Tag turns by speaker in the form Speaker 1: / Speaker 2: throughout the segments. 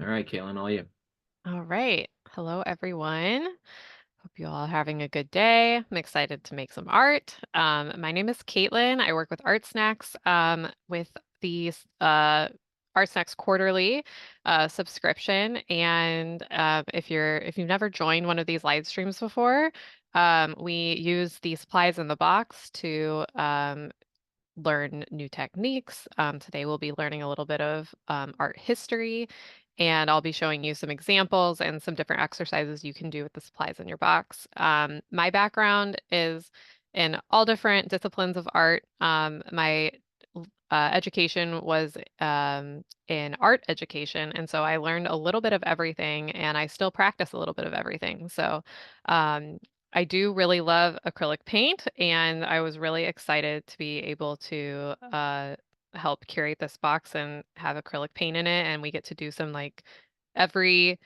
Speaker 1: All right, Caitlin, all you.
Speaker 2: All right. Hello, everyone. Hope you all are having a good day. I'm excited to make some art. My name is Caitlin. I work with ArtSnacks with the ArtSnacks quarterly subscription. And if you've never joined one of these live streams before, we use the supplies in the box to learn new techniques. Today we'll be learning a little bit of art history, and I'll be showing you some examples and some different exercises you can do with the supplies in your box. My background is in all different disciplines of art. My education was in art education, and so I learned a little bit of everything, and I still practice a little bit of everything. So um, I do really love acrylic paint, and I was really excited to be able to help curate this box and have acrylic paint in it. And we get to do some like every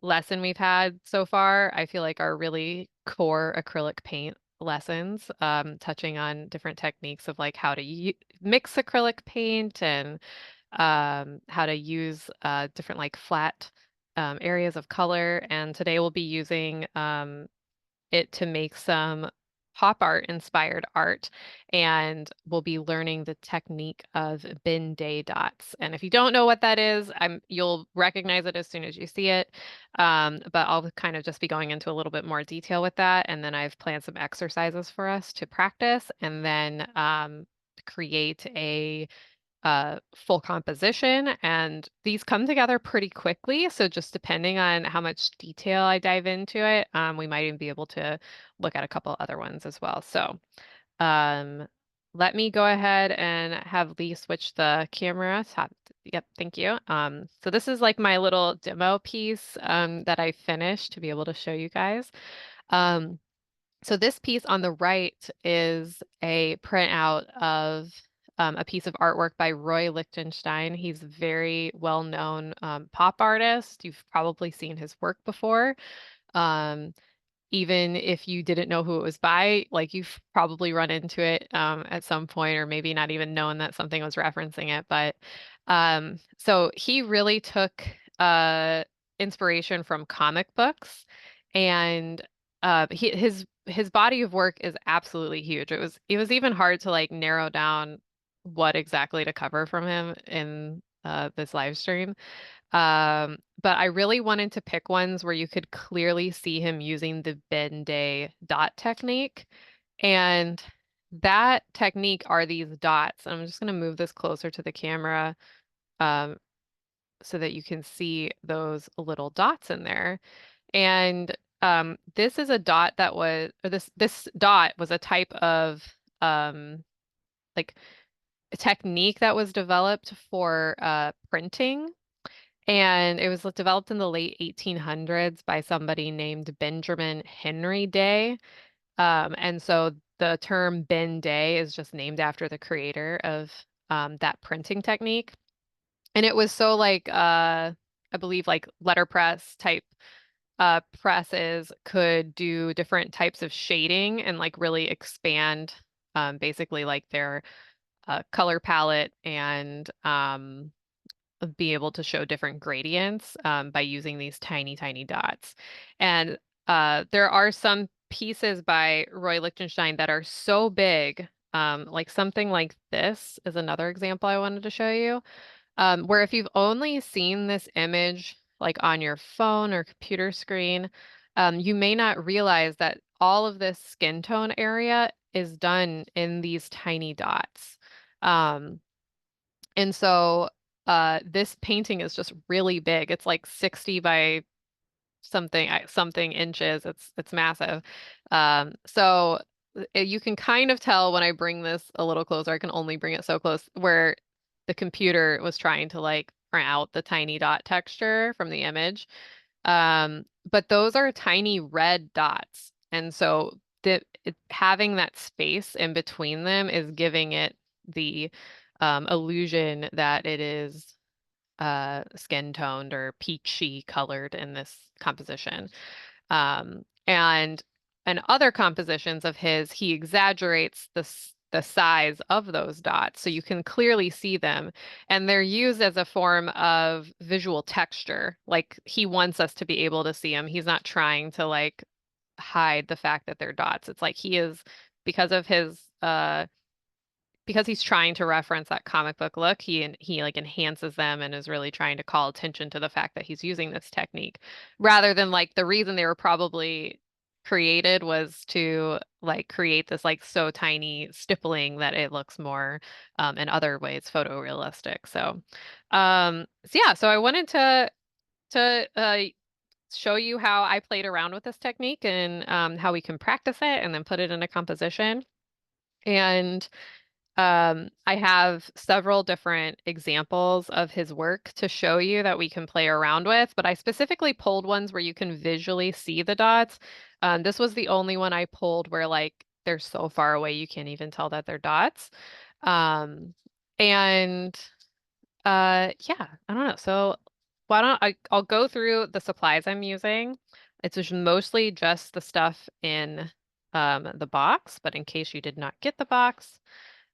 Speaker 2: lesson we've had so far, I feel like are really core acrylic paint lessons, touching on different techniques of like how to mix acrylic paint and how to use different like flat areas of color. And today we'll be using it to make some pop art inspired art, and we'll be learning the technique of bin day dots. And if you don't know what that is, you'll recognize it as soon as you see it. But I'll kind of just be going into a little bit more detail with that, and then I've planned some exercises for us to practice, and then create a full composition, and these come together pretty quickly. So just depending on how much detail I dive into it, we might even be able to look at a couple other ones as well. So um, let me go ahead and have Lee switch the camera. Yep, thank you. So this is like my little demo piece that I finished to be able to show you guys. Um, so this piece on the right is a printout of a piece of artwork by Roy Lichtenstein. He's a very well-known pop artist. You've probably seen his work before. Um, Even if you didn't know who it was by, like you've probably run into it at some point, or maybe not even known that something was referencing it. But so he really took inspiration from comic books, and his body of work is absolutely huge. It was even hard to like narrow down what exactly to cover from him in this live stream. But I really wanted to pick ones where you could clearly see him using the Ben-Day dot technique. And that technique are these dots. I'm just going to move this closer to the camera um, so that you can see those little dots in there. And this is a dot that was, or this dot was a type of like a technique that was developed for printing, and it was developed in the late 1800s by somebody named Benjamin Henry Day. And so the term Ben Day is just named after the creator of that printing technique. And it was so like I believe like letterpress type presses could do different types of shading and like really expand basically like their color palette, and be able to show different gradients by using these tiny, tiny dots. And there are some pieces by Roy Lichtenstein that are so big, like something like this is another example I wanted to show you, where if you've only seen this image like on your phone or computer screen, you may not realize that all of this skin tone area is done in these tiny dots. Um, and so this painting is just really big. It's like 60 by something inches. It's massive. So you can kind of tell when I bring this a little closer. I can only bring it so close where the computer was trying to like print out the tiny dot texture from the image. But those are tiny red dots. And so having that space in between them is giving it the illusion that it is skin toned or peachy colored in this composition. And in other compositions of his, he exaggerates the size of those dots so you can clearly see them. And they're used as a form of visual texture. Like he wants us to be able to see them. He's not trying to like hide the fact that they're dots. It's like he is because of his because he's trying to reference that comic book look, he like enhances them and is really trying to call attention to the fact that he's using this technique rather than like the reason they were probably created was to like create this like so tiny stippling that it looks more in other ways photorealistic. So yeah, so I wanted to show you how I played around with this technique and how we can practice it and then put it in a composition. And I have several different examples of his work to show you that we can play around with, but I specifically pulled ones where you can visually see the dots. This was the only one I pulled where like they're so far away you can't even tell that they're dots. Um, and yeah, I don't know. So why don't I'll go through the supplies I'm using. It's just mostly just the stuff in the box, but in case you did not get the box,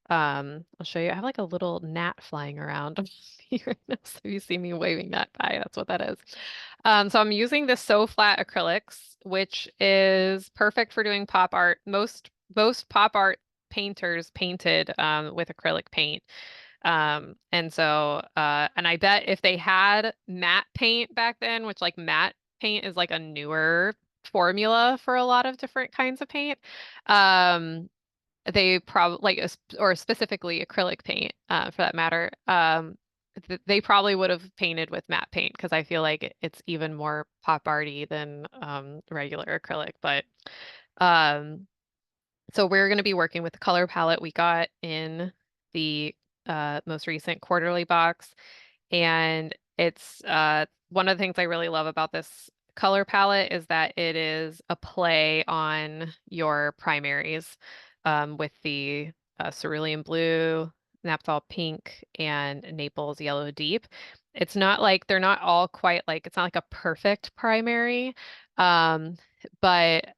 Speaker 2: I'll show you. I have like a little gnat flying around here right now. So you see me waving that by, that's what that is. So I'm using the SoFlat acrylics, which is perfect for doing pop art. Most pop art painters painted with acrylic paint. And I bet if they had matte paint back then, which like matte paint is like a newer formula for a lot of different kinds of paint. They probably like or specifically acrylic paint for that matter. They probably would have painted with matte paint because I feel like it's even more pop arty than regular acrylic. But um, so we're going to be working with the color palette we got in the most recent quarterly box. And it's one of the things I really love about this color palette is that it is a play on your primaries with the cerulean blue, naphthol pink, and Naples yellow deep. It's not like they're not all quite like it's not like a perfect primary, um, but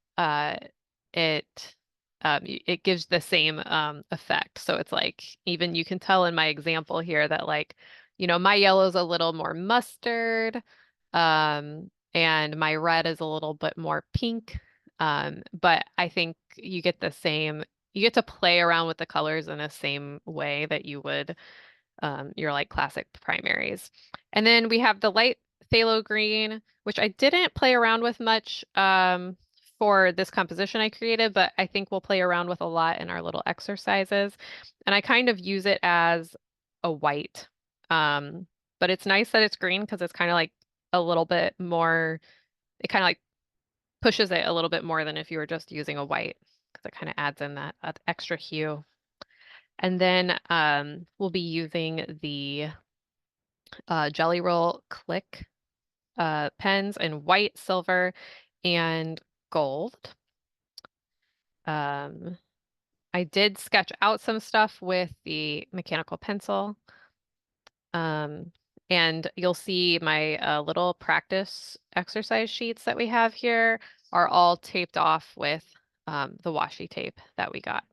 Speaker 2: it it gives the same effect. So it's like even you can tell in my example here that like my yellow's a little more mustard, and my red is a little bit more pink. But I think you get to play around with the colors in the same way that you would your like classic primaries. And then we have the light phthalo green, which I didn't play around with much for this composition I created, but I think we'll play around with a lot in our little exercises. And I kind of use it as a white. But it's nice that it's green because it's kind of like a little bit more, it kind of like pushes it a little bit more than if you were just using a white because it kind of adds in that extra hue. And then we'll be using the Jelly Roll Click pens in white, silver, and gold. Um, I did sketch out some stuff with the mechanical pencil. Um, and you'll see my little practice exercise sheets that we have here are all taped off with the washi tape that we got.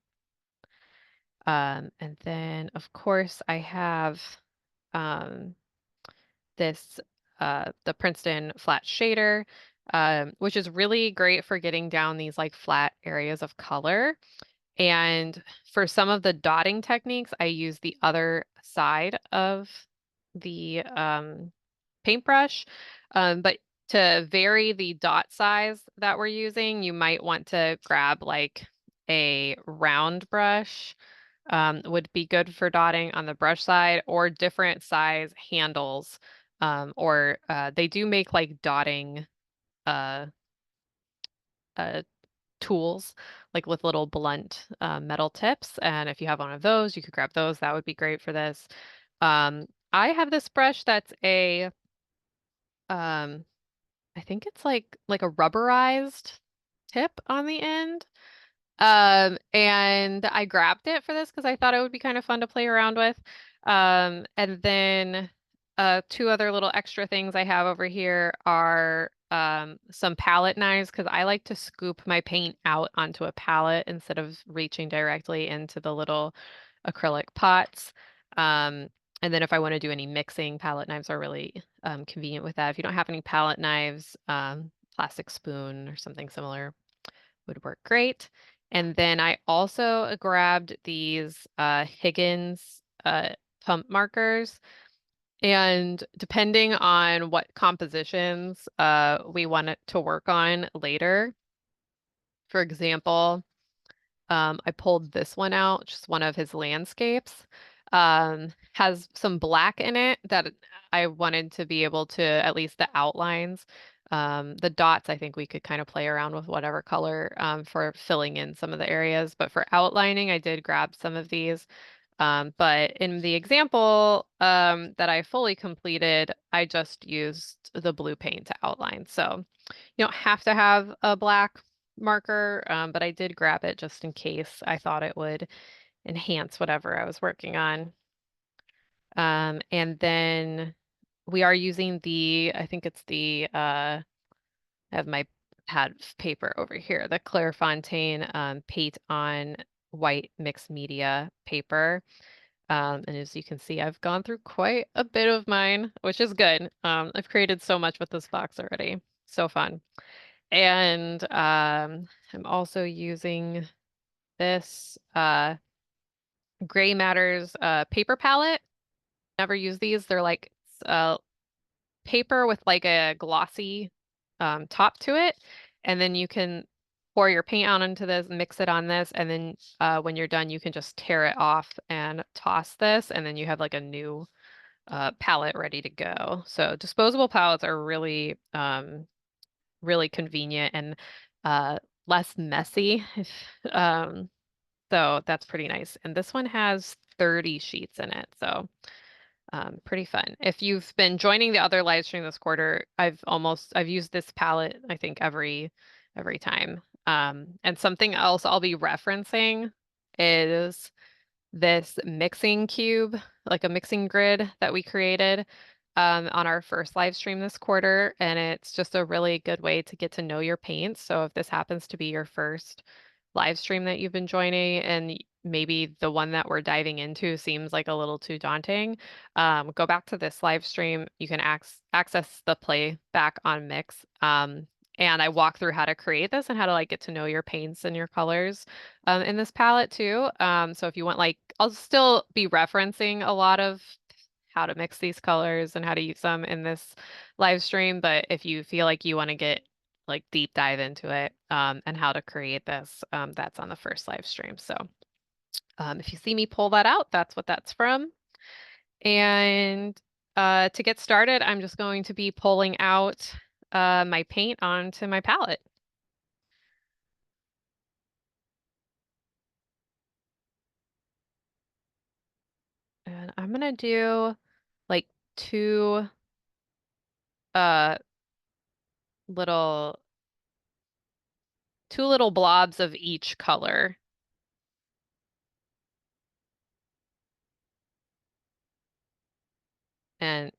Speaker 2: And then, of course, I have um, this the Princeton flat shader, which is really great for getting down these like flat areas of color. And for some of the dotting techniques, I use the other side of the paintbrush. But to vary the dot size that we're using, you might want to grab like a round brush would be good for dotting on the brush side or different size handles. Or they do make like dotting uh, uh, tools, like with little blunt metal tips. And if you have one of those, you could grab those. That would be great for this. I have this brush that's um, I think it's like a rubberized tip on the end. And I grabbed it for this because I thought it would be kind of fun to play around with. And then two other little extra things I have over here are some palette knives because I like to scoop my paint out onto a palette instead of reaching directly into the little acrylic pots. Um, and then if I want to do any mixing, palette knives are really convenient with that. If you don't have any palette knives, plastic spoon or something similar would work great. And then I also grabbed these Higgins pump markers. And depending on what compositions we want it to work on later, for example, I pulled this one out, just one of his landscapes. Has some black in it that I wanted to be able to, at least the outlines. The dots, I think we could kind of play around with whatever color for filling in some of the areas. But for outlining, I did grab some of these. But in the example that I fully completed, I just used the blue paint to outline. So you don't have to have a black marker, but I did grab it just in case I thought it would enhance whatever I was working on. And then we are using I think it's I have my pad of paper over here, the Clairefontaine Paint on White Mixed Media paper. And as you can see, I've gone through quite a bit of mine, which is good. I've created so much with this box already. So fun. And I'm also using this Gray Matters paper palette. Never use these. They're like uh, paper with like a glossy top to it. And then you can pour your paint out into this, mix it on this, and then when you're done, you can just tear it off and toss this, and then you have like a new palette ready to go. So disposable palettes are really convenient and uh, less messy. Um, so that's pretty nice. And this one has 30 sheets in it, so pretty fun. If you've been joining the other live stream this quarter, I've used this palette, I think every time. And something else I'll be referencing is this mixing cube, like a mixing grid that we created on our first live stream this quarter. And it's just a really good way to get to know your paints. So if this happens to be your first live stream that you've been joining and maybe the one that we're diving into seems like a little too daunting, go back to this live stream. You can access the playback on Mix. And I walk through how to create this and how to like get to know your paints and your colors in this palette too. So if you want, like, I'll still be referencing a lot of how to mix these colors and how to use them in this live stream. But if you feel like you want to get like deep dive into it and how to create this, that's on the first live stream. So if you see me pull that out, that's what that's from. And to get started, I'm just going to be pulling out my paint onto my palette. And I'm gonna do like two uh little two little blobs of each color. And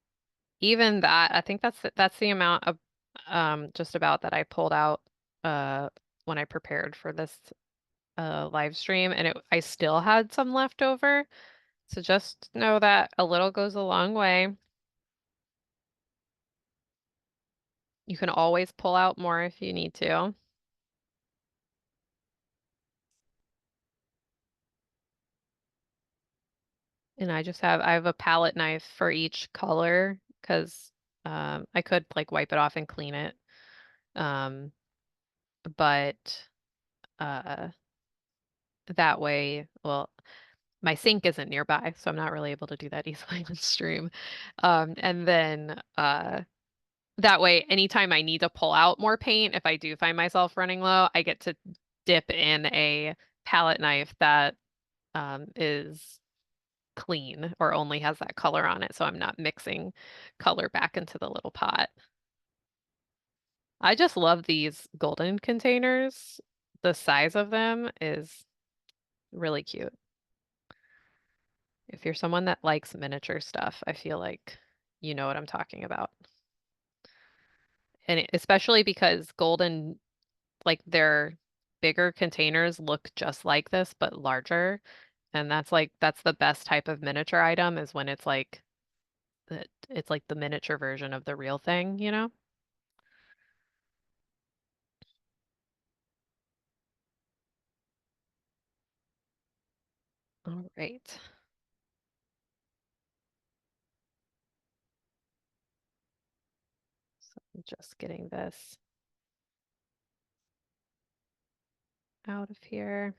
Speaker 2: even that, I think that's the amount of just about that I pulled out uh when I prepared for this live stream, and I still had some left over. So just know that a little goes a long way. You can always pull out more if you need to. And I have a palette knife for each color because I could like wipe it off and clean it. Um, but uh, that way, well, my sink isn't nearby, so I'm not really able to do that easily on stream. And then that way, anytime I need to pull out more paint, if I do find myself running low, I get to dip in a palette knife that is clean or only has that color on it, so I'm not mixing color back into the little pot. I just love these golden containers. The size of them is really cute. If you're someone that likes miniature stuff, I feel like you know what I'm talking about. especially because golden, like their bigger containers look just like this, but larger. And that's the best type of miniature item is when it's like the miniature version of the real thing, you know? All right. So I'm just getting this out of here.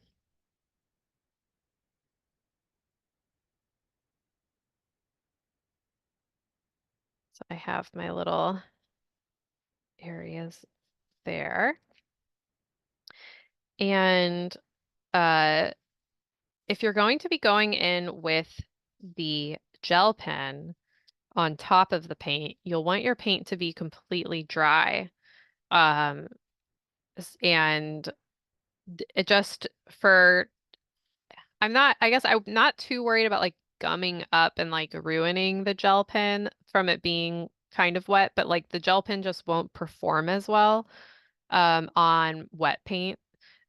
Speaker 2: So I have my little areas there. And uh, if you're going to be going in with the gel pen on top of the paint, you'll want your paint to be completely dry. Um, and it just for I guess I'm not too worried about like gumming up and like ruining the gel pen from it being kind of wet, but like the gel pen just won't perform as well on wet paint.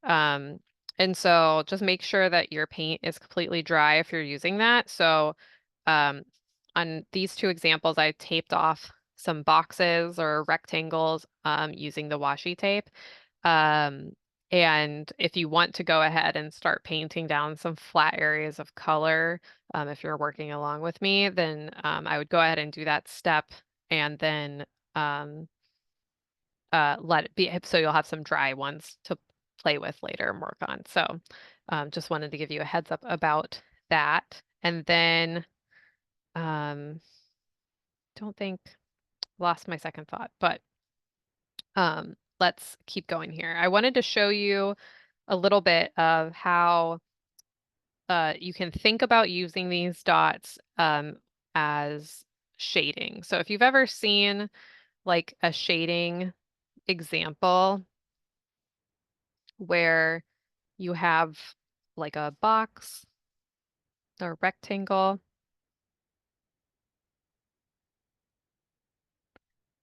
Speaker 2: Um, and so just make sure that your paint is completely dry if you're using that. So um, on these two examples, I taped off some boxes or rectangles using the washi tape. Um, and if you want to go ahead and start painting down some flat areas of color, if you're working along with me, then I would go ahead and do that step and then um, let it be so you'll have some dry ones to play with later and work on. So just wanted to give you a heads up about that. And then don't think lost my second thought, but let's keep going here. I wanted to show you a little bit of how you can think about using these dots as shading. So if you've ever seen like a shading example where you have like a box or rectangle,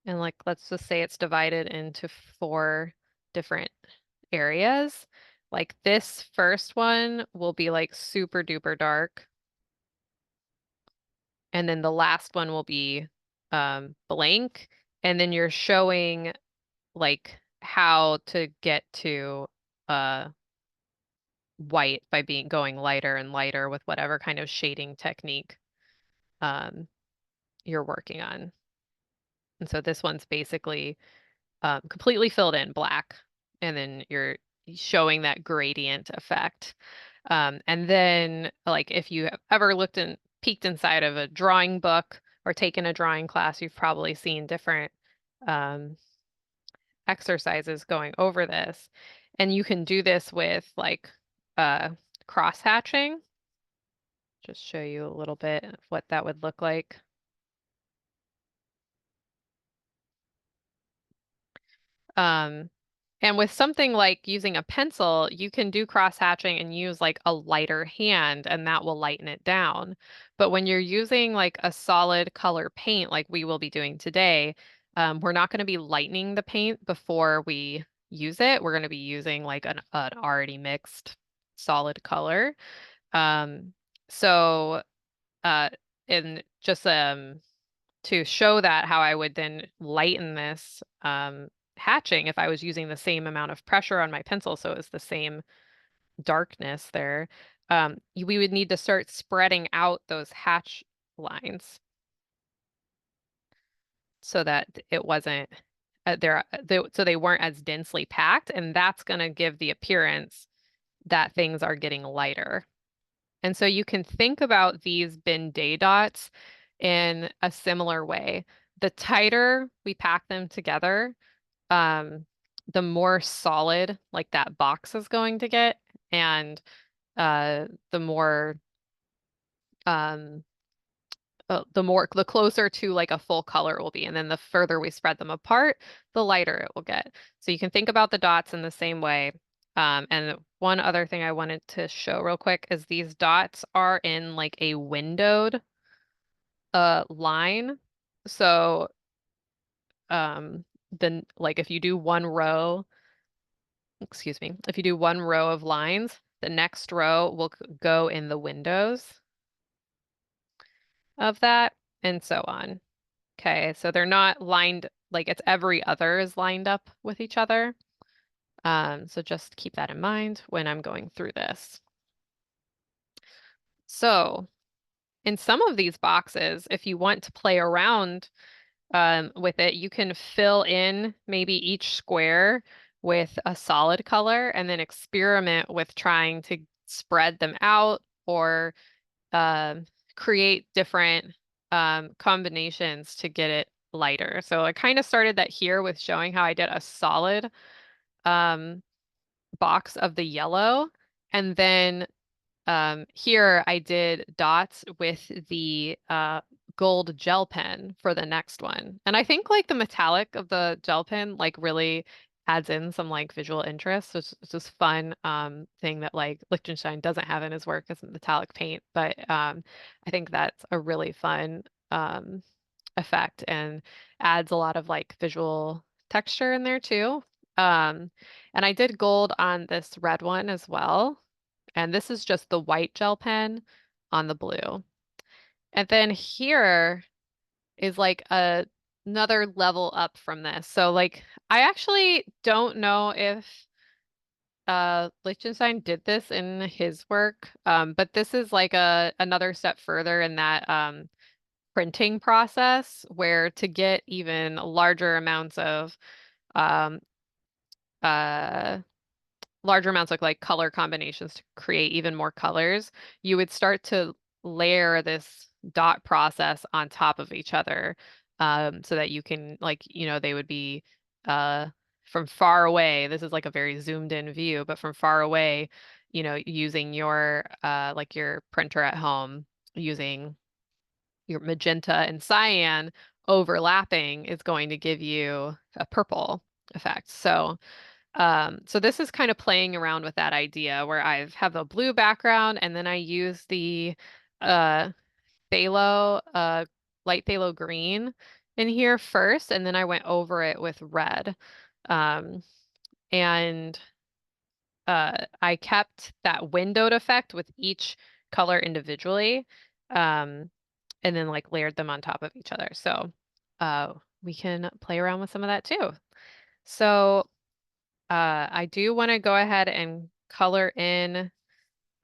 Speaker 2: and like let's just say it's divided into four different areas. Like this first one will be like super duper dark, and then the last one will be blank, and then you're showing like how to get to uh white by being going lighter and lighter with whatever kind of shading technique um you're working on. And so this one's basically completely filled in black, and then you're showing that gradient effect. And then, like, if you have ever peeked inside of a drawing book or taken a drawing class, you've probably seen different um, exercises going over this. And you can do this with like uh, cross hatching. Just show you a little bit of what that would look like. Um, and with something like using a pencil, you can do cross hatching and use like a lighter hand, and that will lighten it down. But when you're using like a solid color paint, like we will be doing today, we're not going to be lightening the paint before we use it. We're going to be using like an already mixed solid color. Um, so, uh, and just to show that how I would then lighten this hatching if I was using the same amount of pressure on my pencil, so it was the same darkness there, we would need to start spreading out those hatch lines so that it wasn't so they weren't as densely packed, and that's going to give the appearance that things are getting lighter. And so you can think about these bin day dots in a similar way. The tighter we pack them together, um, the more solid like that box is going to get, and the more um, the closer to like a full color it will be. And then the further we spread them apart, the lighter it will get. So you can think about the dots in the same way. And one other thing I wanted to show real quick is these dots are in like a windowed line. So then like if you do one row, excuse me, if you do one row of lines, the next row will go in the windows of that, and so on. Okay, so they're not lined, like it's every other is lined up with each other. So just keep that in mind when I'm going through this. So in some of these boxes, if you want to play around with it, you can fill in maybe each square with a solid color and then experiment with trying to spread them out or um, create different combinations to get it lighter. So I kind of started that here with showing how I did a solid um, box of the yellow. And then here I did dots with the gold gel pen for the next one. And I think like the metallic of the gel pen like really adds in some like visual interest. So it's just fun thing that like Liechtenstein doesn't have in his work as metallic paint. But I think that's a really fun effect and adds a lot of like visual texture in there too. Um, and I did gold on this red one as well. And this is just the white gel pen on the blue. And then here is like another level up from this. So like I actually don't know if Liechtenstein did this in his work, but this is like another step further in that printing process where to get even larger amounts of um, uh, larger amounts of like color combinations to create even more colors, you would start to layer this dot process on top of each other, so that you can like, they would be uh, from far away. This is like a very zoomed in view, but from far away, using your like your printer at home, using your magenta and cyan overlapping is going to give you a purple effect. So this is kind of playing around with that idea where I have a blue background and then I use the uh, phthalo, light phthalo green in here first, and then I went over it with red. Um, and I kept that windowed effect with each color individually, um, and then like layered them on top of each other. So we can play around with some of that too. So I do want to go ahead and color in.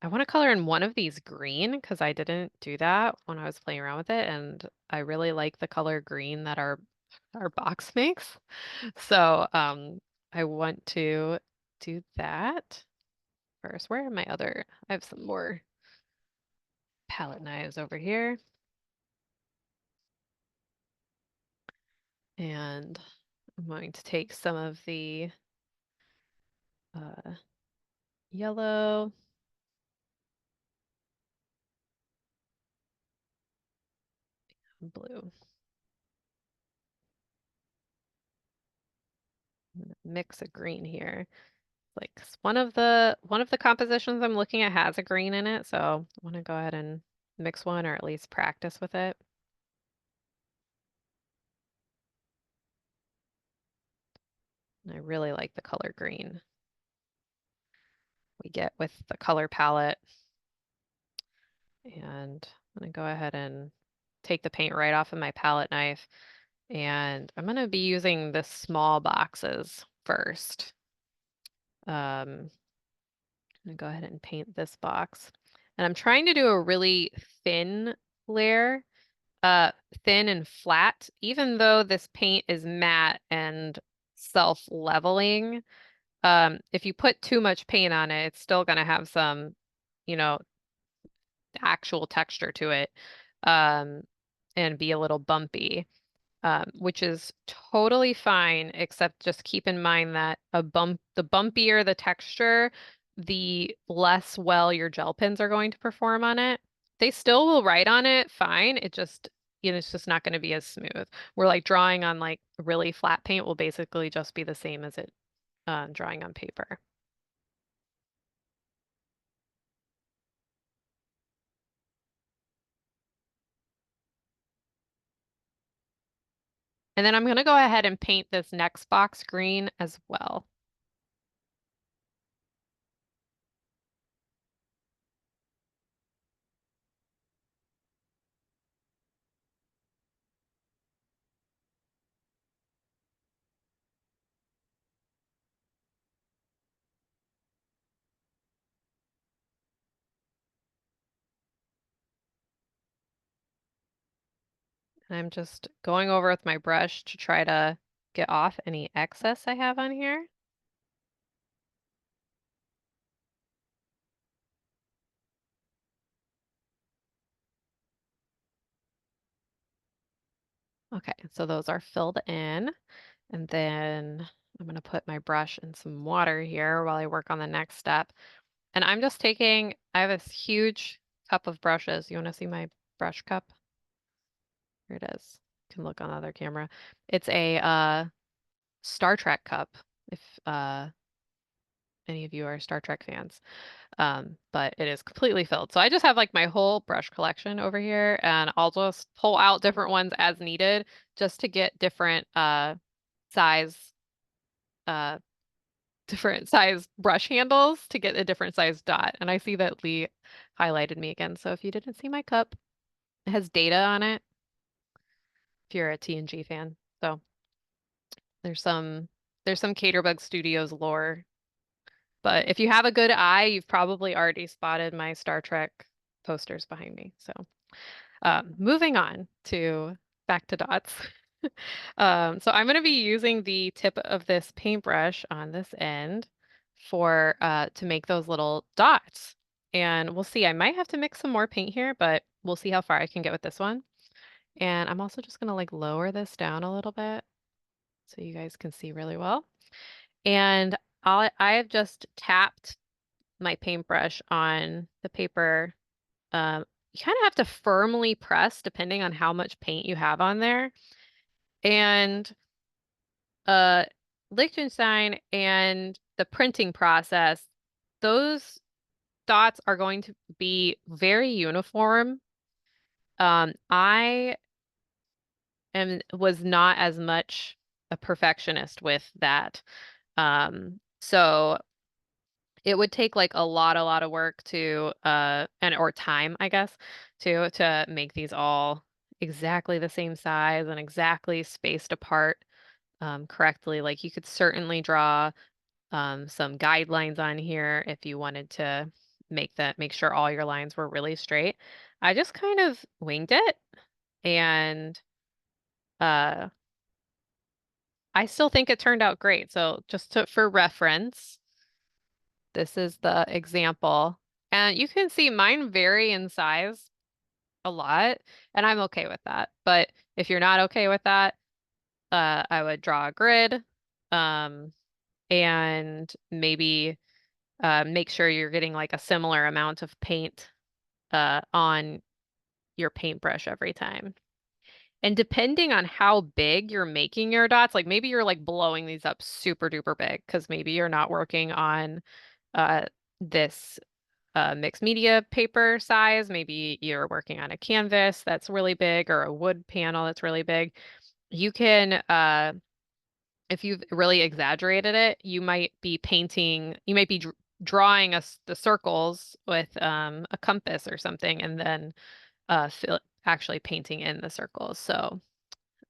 Speaker 2: I want to color in one of these green because I didn't do that when I was playing around with it, and I really like the color green that our box makes. So I want to do that first. Where are my other? I have some more palette knives over here, and I'm going to take some of the uh, yellow. Blue. Mix a green here. Like one of the compositions I'm looking at has a green in it, so I want to go ahead and mix one or at least practice with it. And I really like the color green we get with the color palette. And I'm gonna go ahead and take the paint right off of my palette knife. And I'm gonna be using the small boxes first. I'm gonna go ahead and paint this box. And I'm trying to do a really thin layer, uh, thin and flat, even though this paint is matte and self-leveling. If you put too much paint on it, it's still gonna have some, you know, actual texture to it, um, and be a little bumpy, which is totally fine, except just keep in mind that the bumpier the texture, the less well your gel pens are going to perform on it. They still will write on it fine. It just, it's just not going to be as smooth. We're like drawing on like really flat paint will basically just be the same as it drawing on paper. And then I'm going to go ahead and paint this next box green as well. And I'm just going over with my brush to try to get off any excess I have on here. Okay, so those are filled in. And then I'm going to put my brush in some water here while I work on the next step. And I'm just taking, I have this huge cup of brushes. You want to see my brush cup? Here it is. You can look on the other camera. It's a Star Trek cup, if any of you are Star Trek fans. But it is completely filled. So I just have like my whole brush collection over here, and I'll just pull out different ones as needed just to get size uh different size brush handles to get a different size dot. And I see that Lee highlighted me again. So if you didn't see my cup, it has data on it if you're a TNG fan. So there's some Caterbug Studios lore. But if you have a good eye, you've probably already spotted my Star Trek posters behind me. So moving on to back to dots. So I'm going to be using the tip of this paintbrush on this end for to make those little dots. And we'll see. I might have to mix some more paint here, but we'll see how far I can get with this one. And I'm also just going to like lower this down a little bit so you guys can see really well. And I have just tapped my paintbrush on the paper. You kind of have to firmly press depending on how much paint you have on there. And uh, Liechtenstein and the printing process, those dots are going to be very uniform. I was not as much a perfectionist with that. So it would take like a lot of work to and or time, I guess, to make these all exactly the same size and exactly spaced apart correctly. Like you could certainly draw some guidelines on here if you wanted to make sure all your lines were really straight. I just kind of winged it, and uh I still think it turned out great. So for reference, this is the example. And you can see mine vary in size a lot, and I'm okay with that. But if you're not okay with that, I would draw a grid, um, and maybe make sure you're getting like a similar amount of paint on your paintbrush every time. And depending on how big you're making your dots, like maybe you're like blowing these up super duper big because maybe you're not working on uh, this mixed media paper size. Maybe you're working on a canvas that's really big or a wood panel that's really big. You can, if you've really exaggerated it, you might be drawing the circles with a compass or something, and then actually painting in the circles. So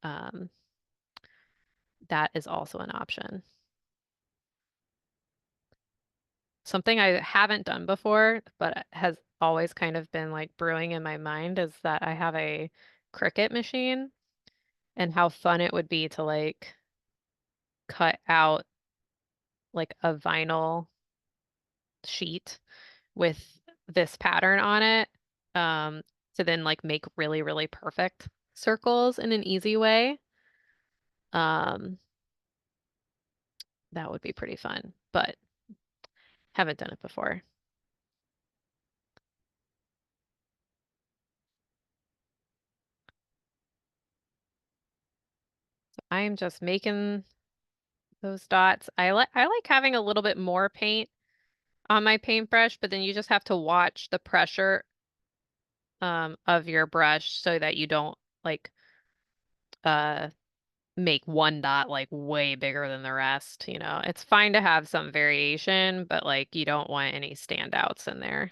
Speaker 2: um, that is also an option. Something I haven't done before, but has always kind of been like brewing in my mind is that I have a Cricut machine, and how fun it would be to like cut out like a vinyl sheet with this pattern on it, um, to then like make really perfect circles in an easy way. Um, that would be pretty fun, but haven't done it before. So I am just making those dots. I like having a little bit more paint on my paintbrush, but then you just have to watch the pressure of your brush so that you don't like uh make one dot like way bigger than the rest, you know. It's fine to have some variation, but like you don't want any standouts in there.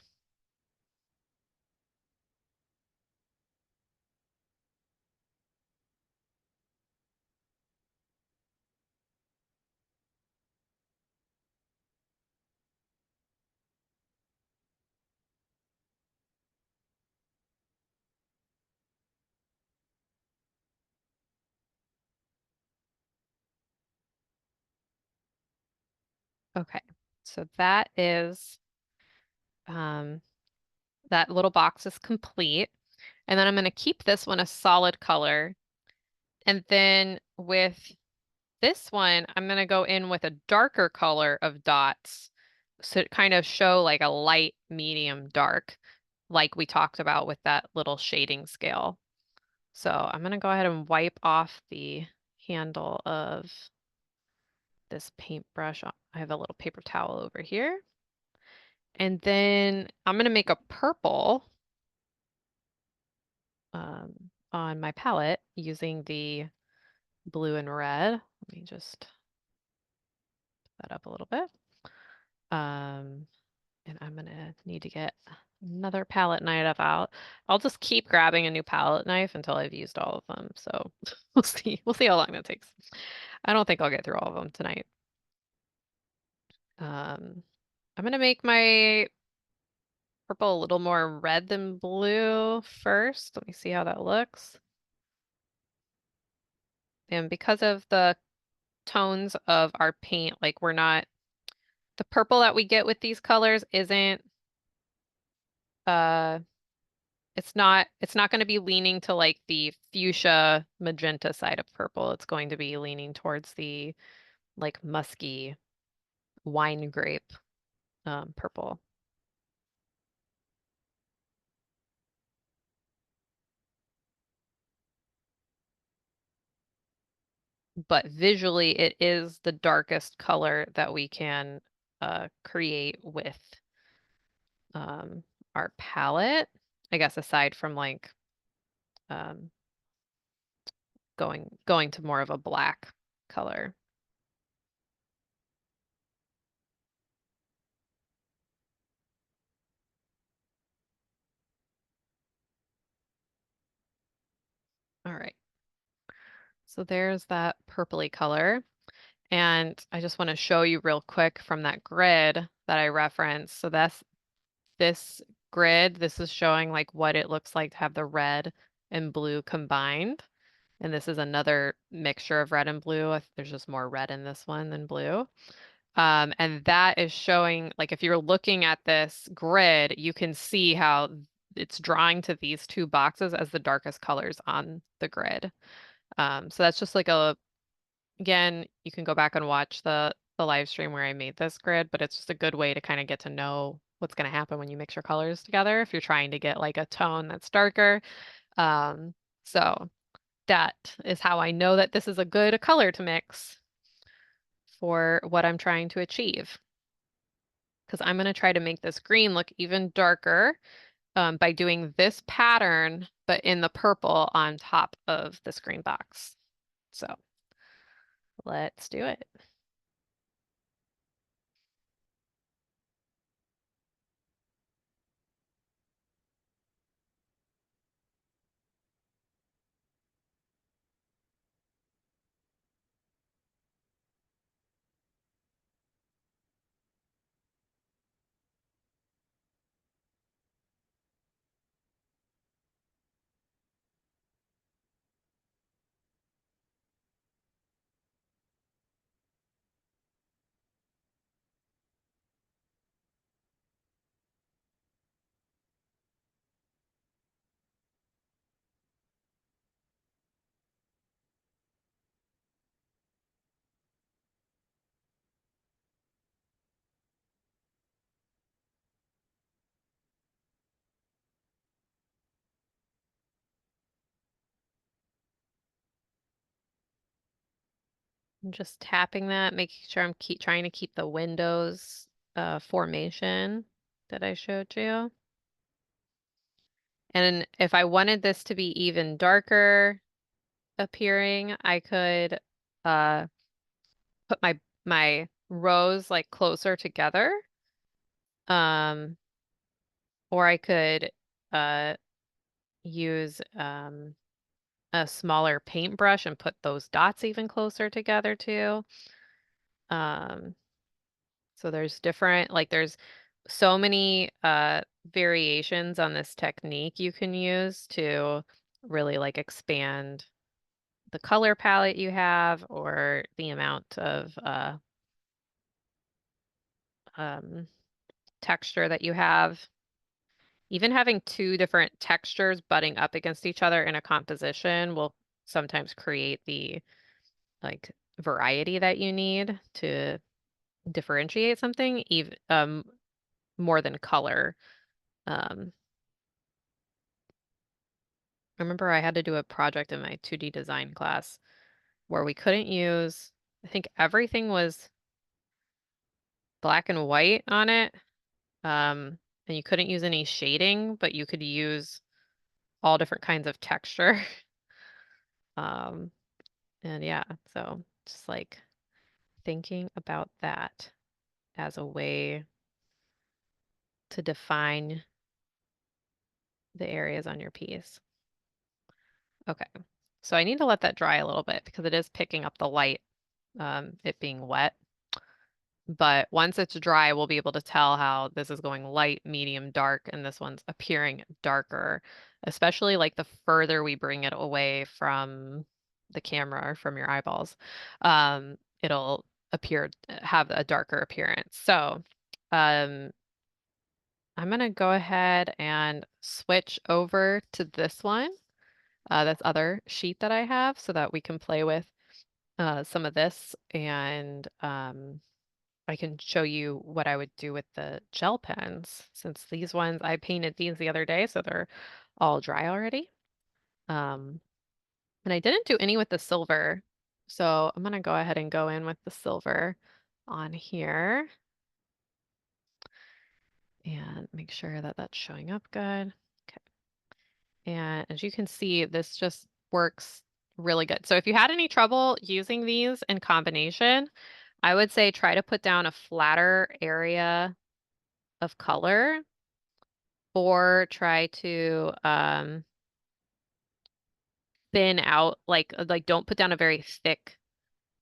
Speaker 2: Okay. So um that little box is complete. And then I'm going to keep this one a solid color. And then with this one, I'm going to go in with a darker color of dots so it kind of show like a light, medium, dark, like we talked about with that little shading scale. So I'm going to go ahead and wipe off the handle of this paintbrush. I have a little paper towel over here. And then I'm going to make a purple on my palette using the blue and red. Let me just put that up a little bit. And I'm gonna need to get another palette knife out. I'll just keep grabbing a new palette knife until I've used all of them. So we'll see. We'll see how long that takes. I don't think I'll get through all of them tonight. I'm gonna make my purple a little more red than blue first. Let me see how that looks. And because of the tones of our paint, like the purple that we get with these colors isn't, uh, it's not going to be leaning to like the fuchsia magenta side of purple. It's going to be leaning towards the like musky wine grape purple. But visually, it is the darkest color that we can create with um, our palette. I guess aside from like um, going to more of a black color. All right. So there's that purpley color. And I just want to show you real quick from that grid that I referenced. So that's this grid. This is showing like what it looks like to have the red and blue combined. And this is another mixture of red and blue. There's just more red in this one than blue. And that is showing, like, if you're looking at this grid, you can see how it's drawing to these two boxes as the darkest colors on the grid. So that's just like again, you can go back and watch the live stream where I made this grid, but it's just a good way to kind of get to know what's going to happen when you mix your colors together if you're trying to get like a tone that's darker. Um, so that is how I know that this is a good color to mix for what I'm trying to achieve. Because I'm going to try to make this green look even darker by doing this pattern, but in the purple on top of this green box. So let's do it. I'm just tapping that, making sure I'm trying to keep the windows formation that I showed you. And if I wanted this to be even darker, appearing, I could uh put my rows like closer together. Um, or I could uh use a smaller paintbrush and put those dots even closer together too. Um, so there's different, like there's so many variations on this technique you can use to really like expand the color palette you have or the amount of um, texture that you have. Even having two different textures butting up against each other in a composition will sometimes create the like variety that you need to differentiate something, even more than color. Um, I remember I had to do a project in my 2D design class where we couldn't use, I think everything was black and white on it. And you couldn't use any shading, but you could use all different kinds of texture. Um, and yeah, so just like thinking about that as a way to define the areas on your piece. Okay, so I need to let that dry a little bit because it is picking up the light, it being wet. But once it's dry, we'll be able to tell how this is going light, medium, dark, and this one's appearing darker, especially like the further we bring it away from the camera or from your eyeballs, it'll have a darker appearance. So, um, I'm gonna go ahead and switch over to this one, this other sheet that I have so that we can play with some of this and I can show you what I would do with the gel pens since these ones, I painted these the other day, so they're all dry already. Um, and I didn't do any with the silver, so I'm gonna go ahead and go in with the silver on here and make sure that that's showing up good. Okay. And as you can see, this just works really good. So if you had any trouble using these in combination, I would say try to put down a flatter area of color or try to thin out like don't put down a very thick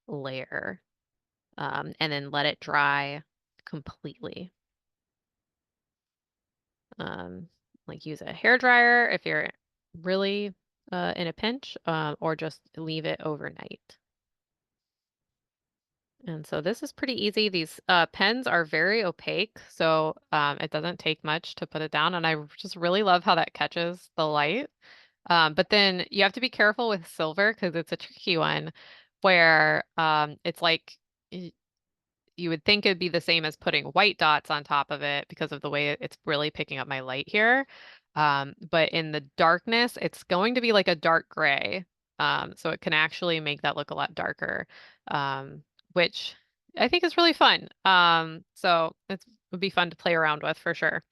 Speaker 2: layer and then let it dry completely. Um, like use a hair dryer if you're really in a pinch, or just leave it overnight. And so this is pretty easy. These pens are very opaque, so it doesn't take much to put it down. And I just really love how that catches the light. But then you have to be careful with silver because it's a tricky one where it's like you would think it'd be the same as putting white dots on top of it because of the way it's really picking up my light here. But in the darkness, it's going to be like a dark gray. So it can actually make that look a lot darker, um, which I think is really fun. So it would be fun to play around with for sure.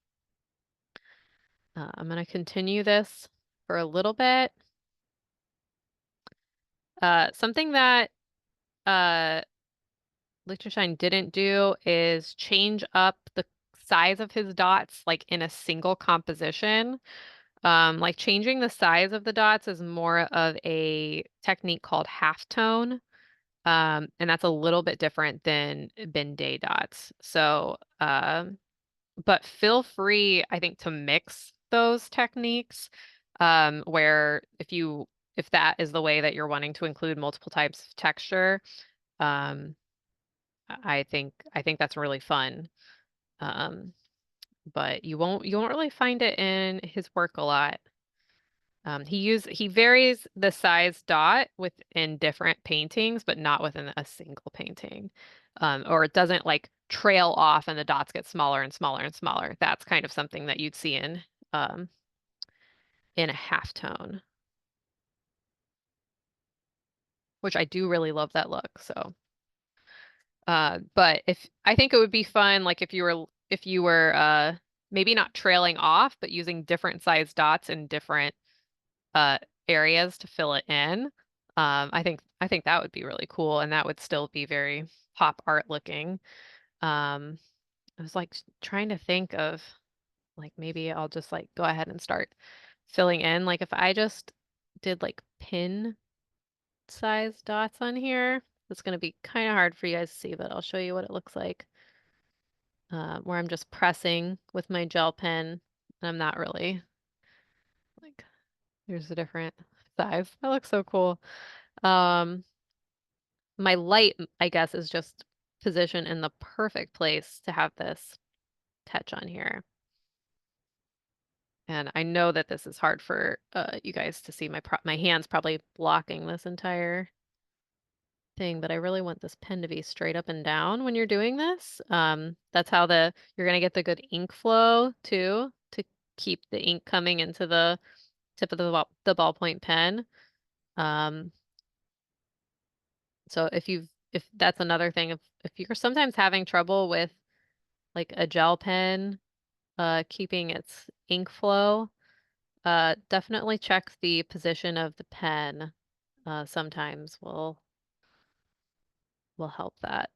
Speaker 2: I'm going to continue this for a little bit. Something that uh, Liechtenstein didn't do is change up the size of his dots like in a single composition. Like changing the size of the dots is more of a technique called halftone. And that's a little bit different than Ben-Day dots. So, but feel free, I think, to mix those techniques, where if that is the way that you're wanting to include multiple types of texture, um, I think that's really fun. Um, but you won't really find it in his work a lot. He varies the size dot within different paintings, but not within a single painting. Or it doesn't like trail off and the dots get smaller and smaller and smaller. That's kind of something that you'd see um, in a halftone, which I do really love that look. So, but if I think it would be fun, like if you were maybe not trailing off, but using different size dots in different uh areas to fill it in. I think that would be really cool, and that would still be very pop art looking. Um, I was like trying to think of like maybe I'll just like go ahead and start filling in. Like if I just did like pin size dots on here, it's gonna be kind of hard for you guys to see, but I'll show you what it looks like. Where I'm just pressing with my gel pen, and I'm not really like, here's a different size. That looks so cool. Um, my light, I guess, is just positioned in the perfect place to have this touch on here. And I know that this is hard for you guys to see. My hand's probably blocking this entire thing, but I really want this pen to be straight up and down when you're doing this. That's how you're gonna get the good ink flow too, to keep the ink coming into the tip of the ballpoint pen. Um, so if that's another thing, if you're sometimes having trouble with like a gel pen keeping its ink flow, definitely check the position of the pen. Sometimes will help that.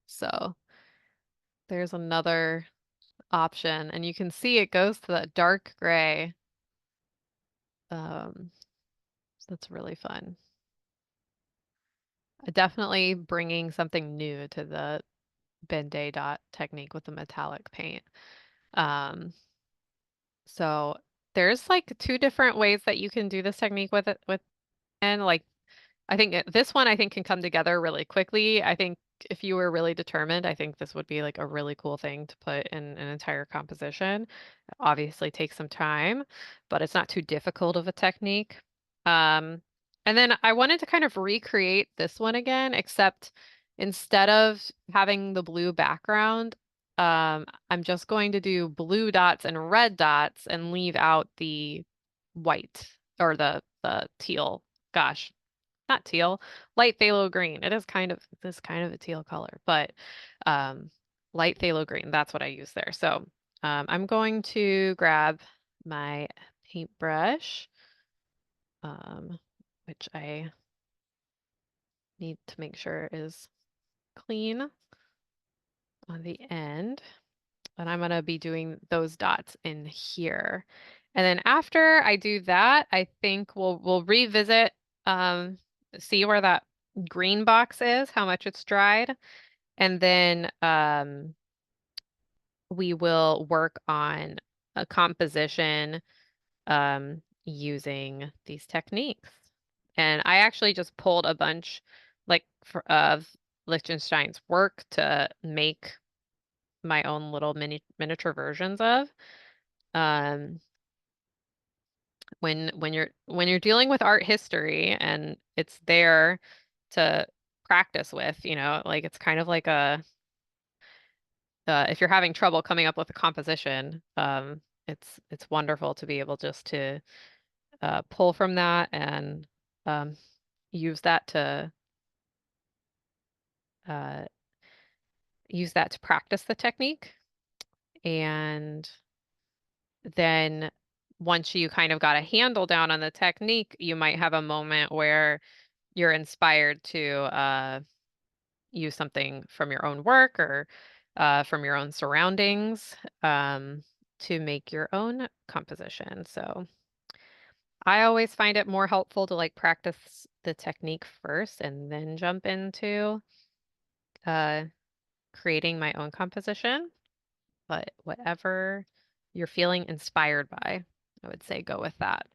Speaker 2: So there's another option, and you can see it goes to that dark gray. So that's really fun. Definitely bringing something new to the Ben-Day dot technique with the metallic paint. Um, so there's like two different ways that you can do this technique with it with and like I think this one I think can come together really quickly. I think if you were really determined, I think this would be like a really cool thing to put in an entire composition. It obviously takes some time, but it's not too difficult of a technique. Um, and then I wanted to kind of recreate this one again, except instead of having the blue background, I'm just going to do blue dots and red dots and leave out the white or the teal. Gosh, not teal, light phthalo green. It is kind of this kind of a teal color, but um, light phthalo green. That's what I use there. So I'm going to grab my paintbrush, which I need to make sure is clean on the end. And I'm going to be doing those dots in here. And then after I do that, I think we'll revisit, um, see where that green box is, how much it's dried, and then we will work on a composition using these techniques. And I actually just pulled a bunch of Liechtenstein's work to make my own little miniature versions of. Um, when you're dealing with art history and it's there to practice with, like it's kind of like if you're having trouble coming up with a composition, it's wonderful to be able just to pull from that and um, use that to uh, use that to practice the technique. And then once you kind of got a handle down on the technique, you might have a moment where you're inspired to use something from your own work or from your own surroundings to make your own composition. So I always find it more helpful to like practice the technique first and then jump into uh, creating my own composition. But whatever you're feeling inspired by, I would say go with that.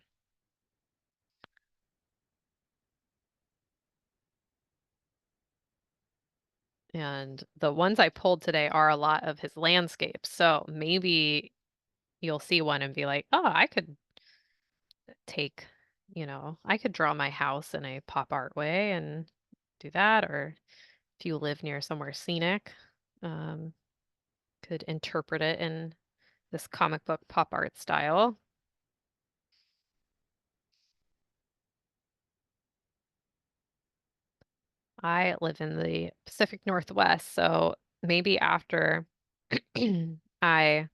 Speaker 2: And the ones I pulled today are a lot of his landscapes. So maybe you'll see one and be like, oh, I could I could draw my house in a pop art way and do that. Or if you live near somewhere scenic, um, could interpret it in this comic book pop art style. I live in the Pacific Northwest, so maybe after I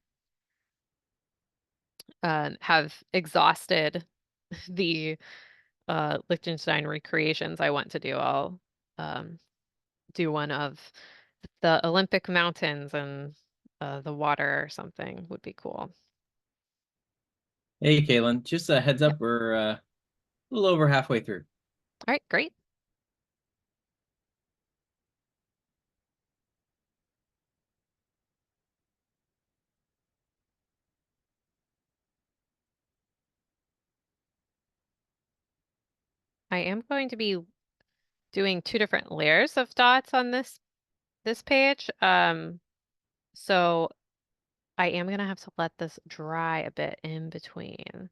Speaker 2: have exhausted the Liechtenstein recreations I want to do. I'll do one of the Olympic mountains and the water or something would be cool.
Speaker 1: Hey, Caitlin, just a heads
Speaker 2: Yep.
Speaker 1: up, we're a little over halfway through.
Speaker 2: All right, great. I am going to be doing two different layers of dots on this page. So I am gonna have to let this dry a bit in between.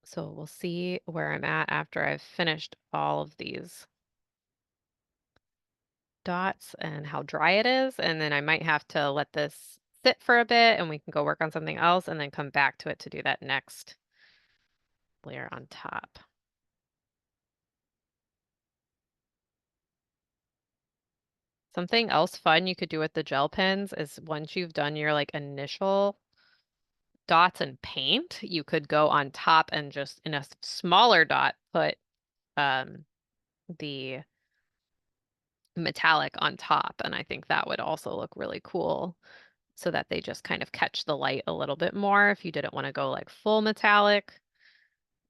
Speaker 2: So we'll see where I'm at after I've finished all of these dots and how dry it is, and then I might have to let this sit for a bit and we can go work on something else and then come back to it to do that next layer on top. Something else fun you could do with the gel pens is once you've done your like initial dots and paint, you could go on top and just in a smaller dot put um, the metallic on top. And I think that would also look really cool so that they just kind of catch the light a little bit more if you didn't want to go like full metallic.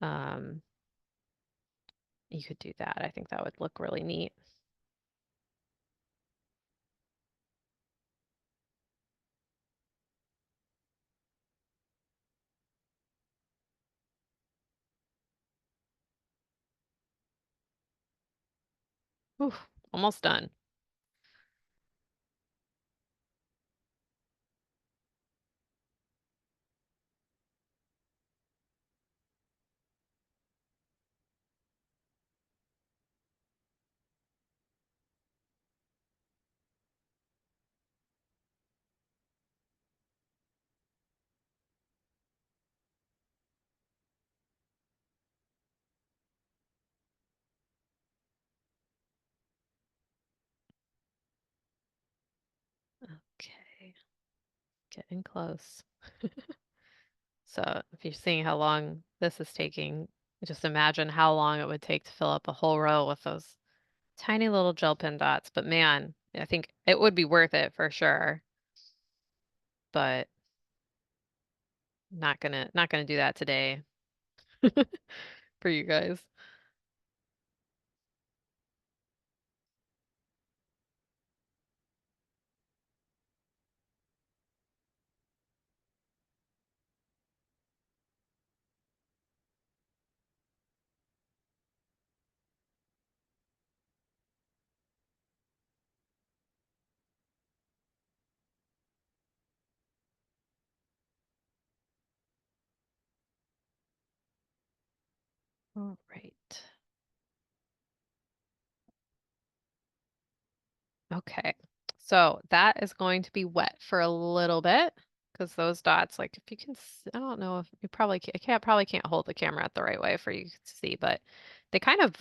Speaker 2: Um, you could do that. I think that would look really neat. Ooh, almost done. Okay, getting close. So if you're seeing how long this is taking, just imagine how long it would take to fill up a whole row with those tiny little gel pen dots. But man, I think it would be worth it for sure. But not gonna do that today for you guys. All right. Okay. So that is going to be wet for a little bit because those dots, like if you can, I don't know if you probably can't hold the camera at the right way for you to see, but they kind of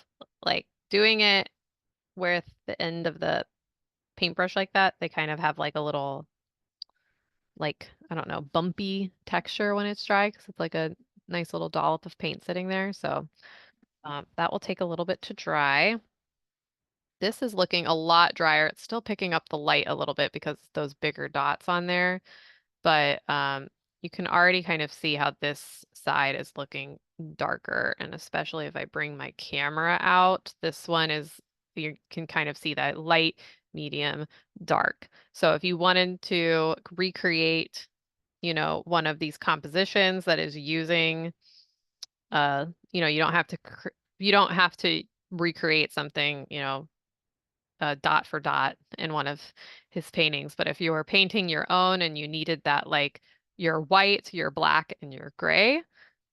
Speaker 2: like doing it with the end of the paintbrush like that, they kind of have like a little, like, I don't know, bumpy texture when it's dry because it's like a nice little dollop of paint sitting there. So that will take a little bit to dry. This is looking a lot drier. It's still picking up the light a little bit because those bigger dots on there, but you can already kind of see how this side is looking darker, and especially if I bring my camera out, this one is, you can kind of see that light, medium, dark. So if you wanted to recreate, one of these compositions that is using, you don't have to, you don't have to recreate something, dot for dot in one of his paintings. But if you were painting your own and you needed that, like your white, your black, and your gray,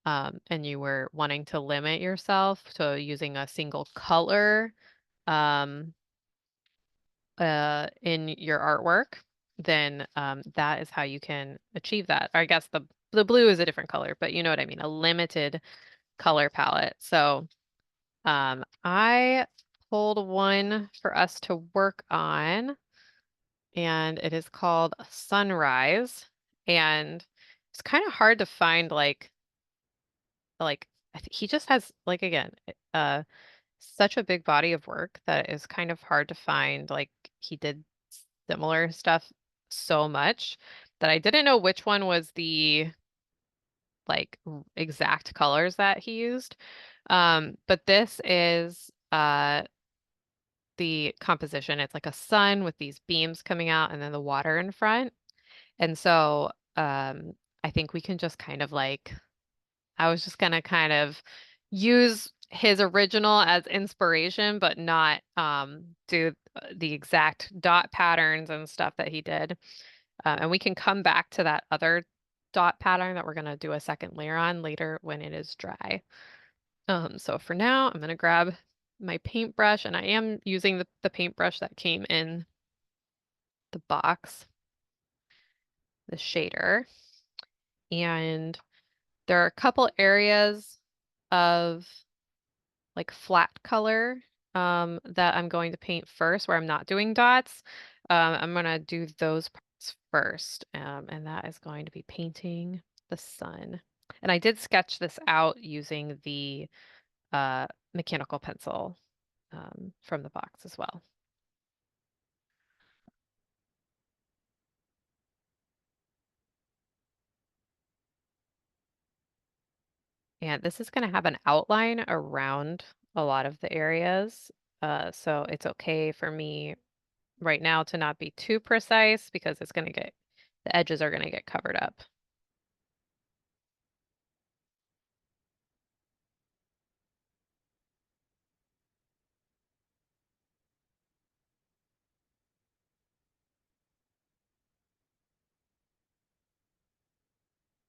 Speaker 2: and you were wanting to limit yourself to using a single color um, in your artwork, then that is how you can achieve that. Or I guess the blue is a different color, but you know what I mean, a limited color palette. So I pulled one for us to work on, and it is called Sunrise. And it's kind of hard to find like he just has, like, again, such a big body of work that is kind of hard to find. Like, he did similar stuff so much that I didn't know which one was the, like, exact colors that he used. But this is the composition. It's like a sun with these beams coming out and then the water in front. And so I think we can just kind of like, I was just gonna kind of use his original as inspiration, but not do the exact dot patterns and stuff that he did. And we can come back to that other dot pattern that we're gonna do a second layer on later when it is dry. So for now, I'm gonna grab my paintbrush, and I am using the paintbrush that came in the box, the shader. And there are a couple areas of like flat color that I'm going to paint first where I'm not doing dots. I'm gonna do those parts first, and that is going to be painting the sun. And I did sketch this out using the mechanical pencil from the box as well. And this is going to have an outline around a lot of the areas. So it's okay for me right now to not be too precise because it's going to get, the edges are going to get covered up.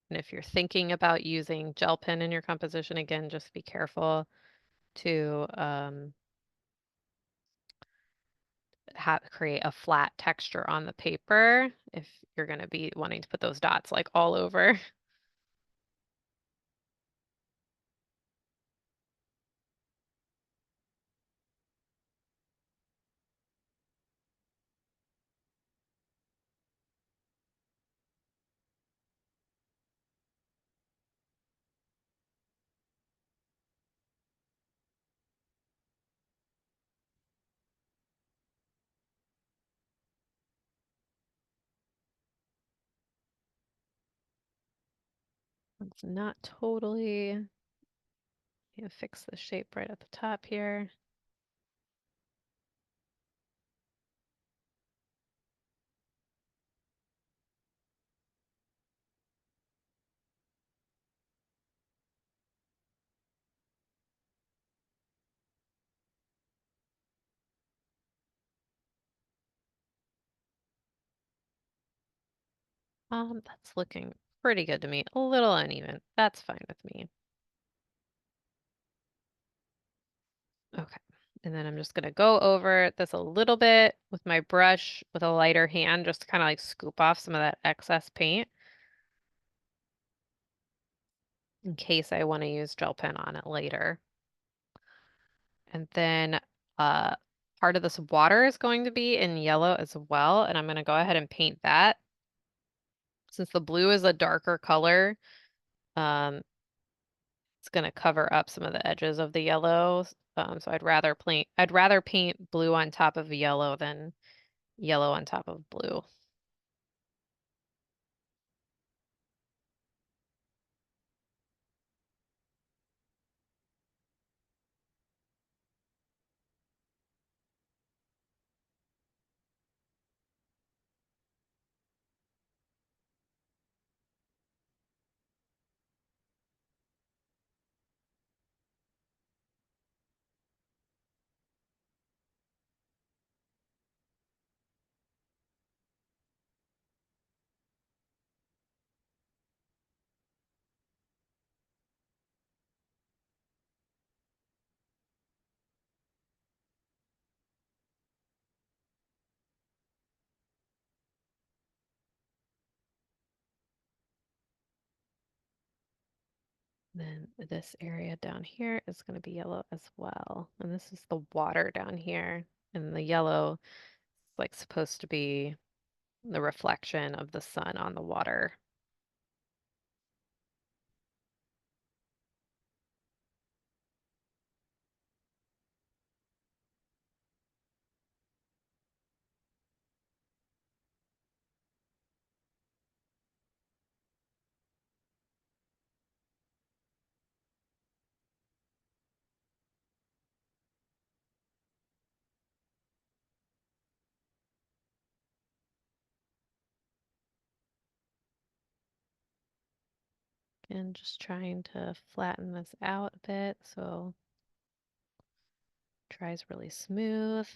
Speaker 2: And if you're thinking about using gel pen in your composition, again, just be careful to create a flat texture on the paper if you're going to be wanting to put those dots like all over. It's not totally, fix the shape right at the top here. That's looking pretty good to me. A little uneven. That's fine with me. Okay. And then I'm just gonna go over this a little bit with my brush with a lighter hand, just to kind of like scoop off some of that excess paint in case I want to use gel pen on it later. And then uh, part of this water is going to be in yellow as well, and I'm gonna go ahead and paint that. Since the blue is a darker color, um, it's gonna cover up some of the edges of the yellow. So I'd rather paint blue on top of yellow than yellow on top of blue. Then this area down here is going to be yellow as well. And this is the water down here. And the yellow is like supposed to be the reflection of the sun on the water. And just trying to flatten this out a bit so it dries really smooth.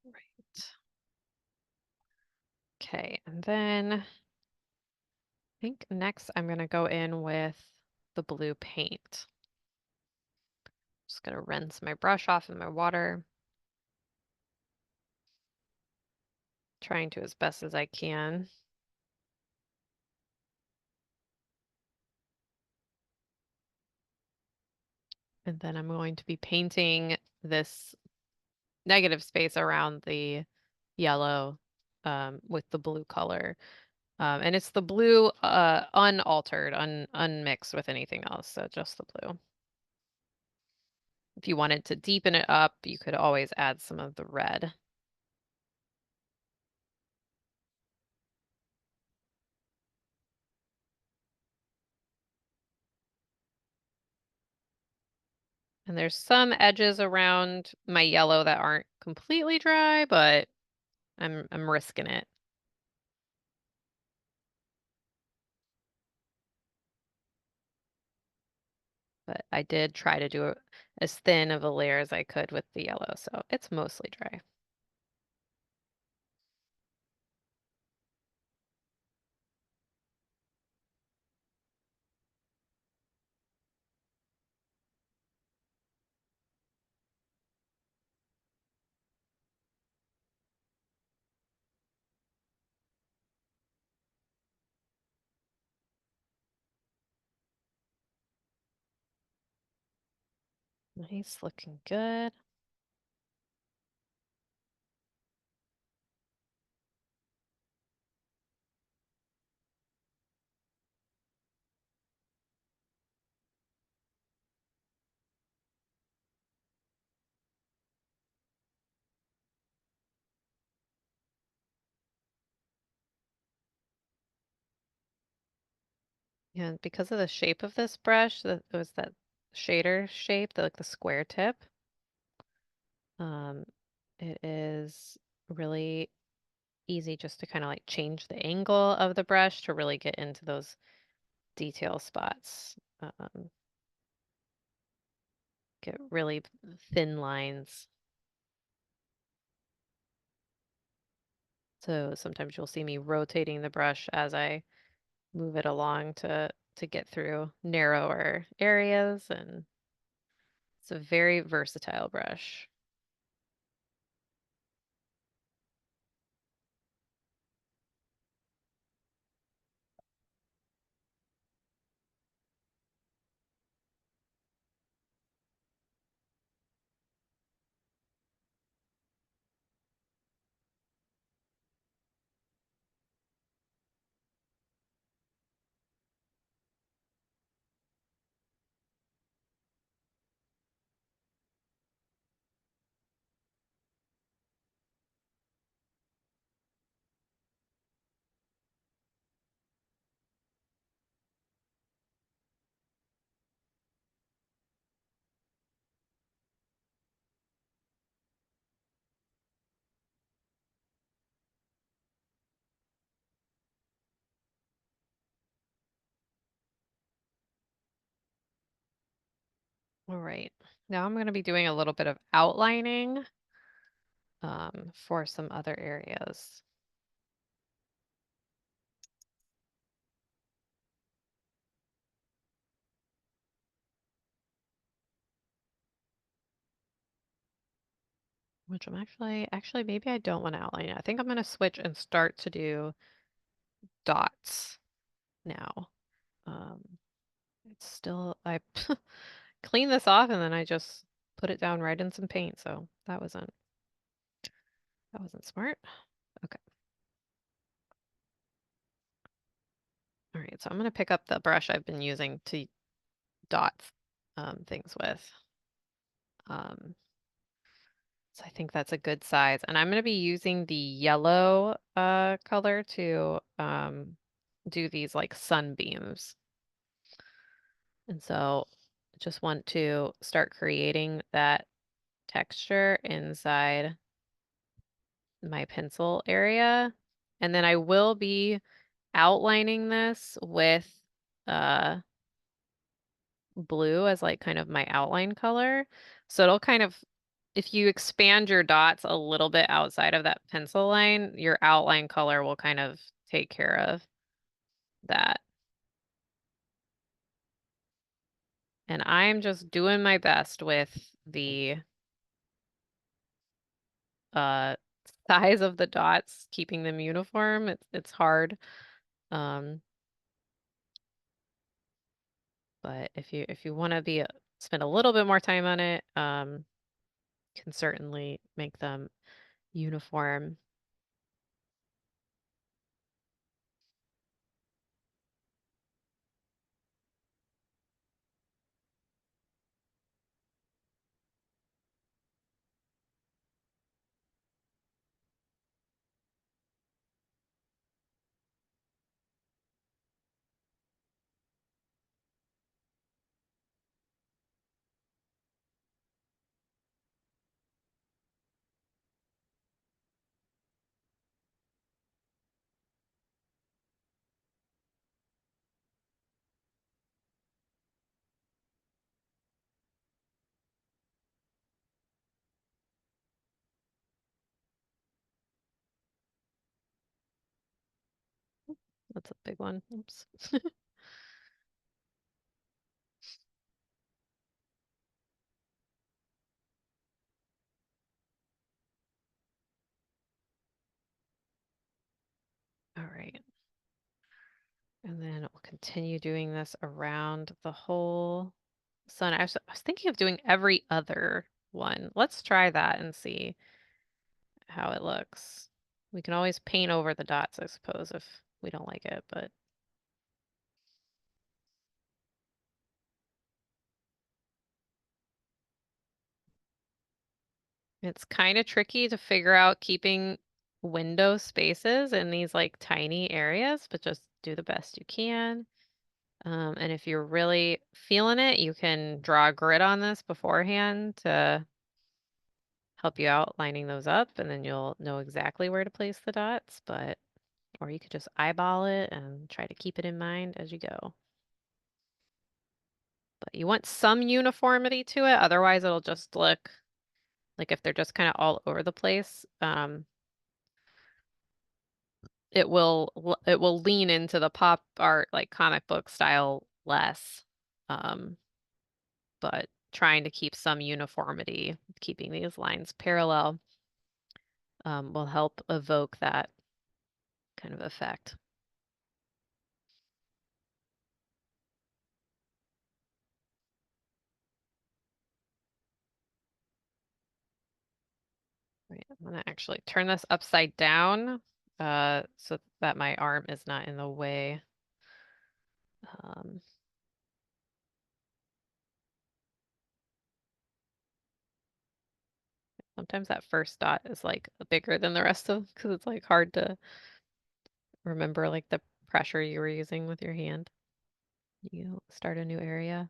Speaker 2: Right. Okay, and then I think next I'm going to go in with the blue paint. Just going to rinse my brush off in my water, trying to as best as I can. And then I'm going to be painting this negative space around the yellow with the blue color. And it's the blue unaltered, unmixed with anything else, so just the blue. If you wanted to deepen it up, you could always add some of the red. And there's some edges around my yellow that aren't completely dry, but I'm risking it. But I did try to do as thin of a layer as I could with the yellow, so it's mostly dry. Nice, looking good. And because of the shape of this brush, it was that shader shape, like the square tip, um, it is really easy just to kind of like change the angle of the brush to really get into those detail spots. Get really thin lines. So sometimes you'll see me rotating the brush as I move it along to get through narrower areas, and it's a very versatile brush. All right, now I'm going to be doing a little bit of outlining for some other areas. Which I'm actually, maybe I don't want to outline it. I think I'm going to switch and start to do dots. now. It's still, I cleaned this off and then I just put it down right in some paint, so that wasn't smart. Okay. All right, so I'm gonna pick up the brush I've been using to dot things with. Um, so I think that's a good size. And I'm gonna be using the yellow color to do these like sunbeams. And so just want to start creating that texture inside my pencil area. And then I will be outlining this with uh, blue as like kind of my outline color. So it'll kind of, if you expand your dots a little bit outside of that pencil line, your outline color will kind of take care of that. And I'm just doing my best with the uh, size of the dots, keeping them uniform. It's hard. Um, but if you want to spend a little bit more time on it, can certainly make them uniform. That's a big one. Oops. All right. And then we'll continue doing this around the whole sun. I was thinking of doing every other one. Let's try that and see how it looks. We can always paint over the dots, I suppose, if we don't like it, but it's kind of tricky to figure out keeping window spaces in these like tiny areas, but just do the best you can. And if you're really feeling it, you can draw a grid on this beforehand to help you out lining those up, and then you'll know exactly where to place the dots, or you could just eyeball it and try to keep it in mind as you go. But you want some uniformity to it, otherwise it'll just look like if they're just kind of all over the place, it will lean into the pop art like comic book style less. Um, but trying to keep some uniformity, keeping these lines parallel, will help evoke that kind of effect. Right, I'm gonna actually turn this upside down, so that my arm is not in the way. Um, Sometimes that first dot is like bigger than the rest of, because it's like hard to remember like the pressure you were using with your hand. You start a new area.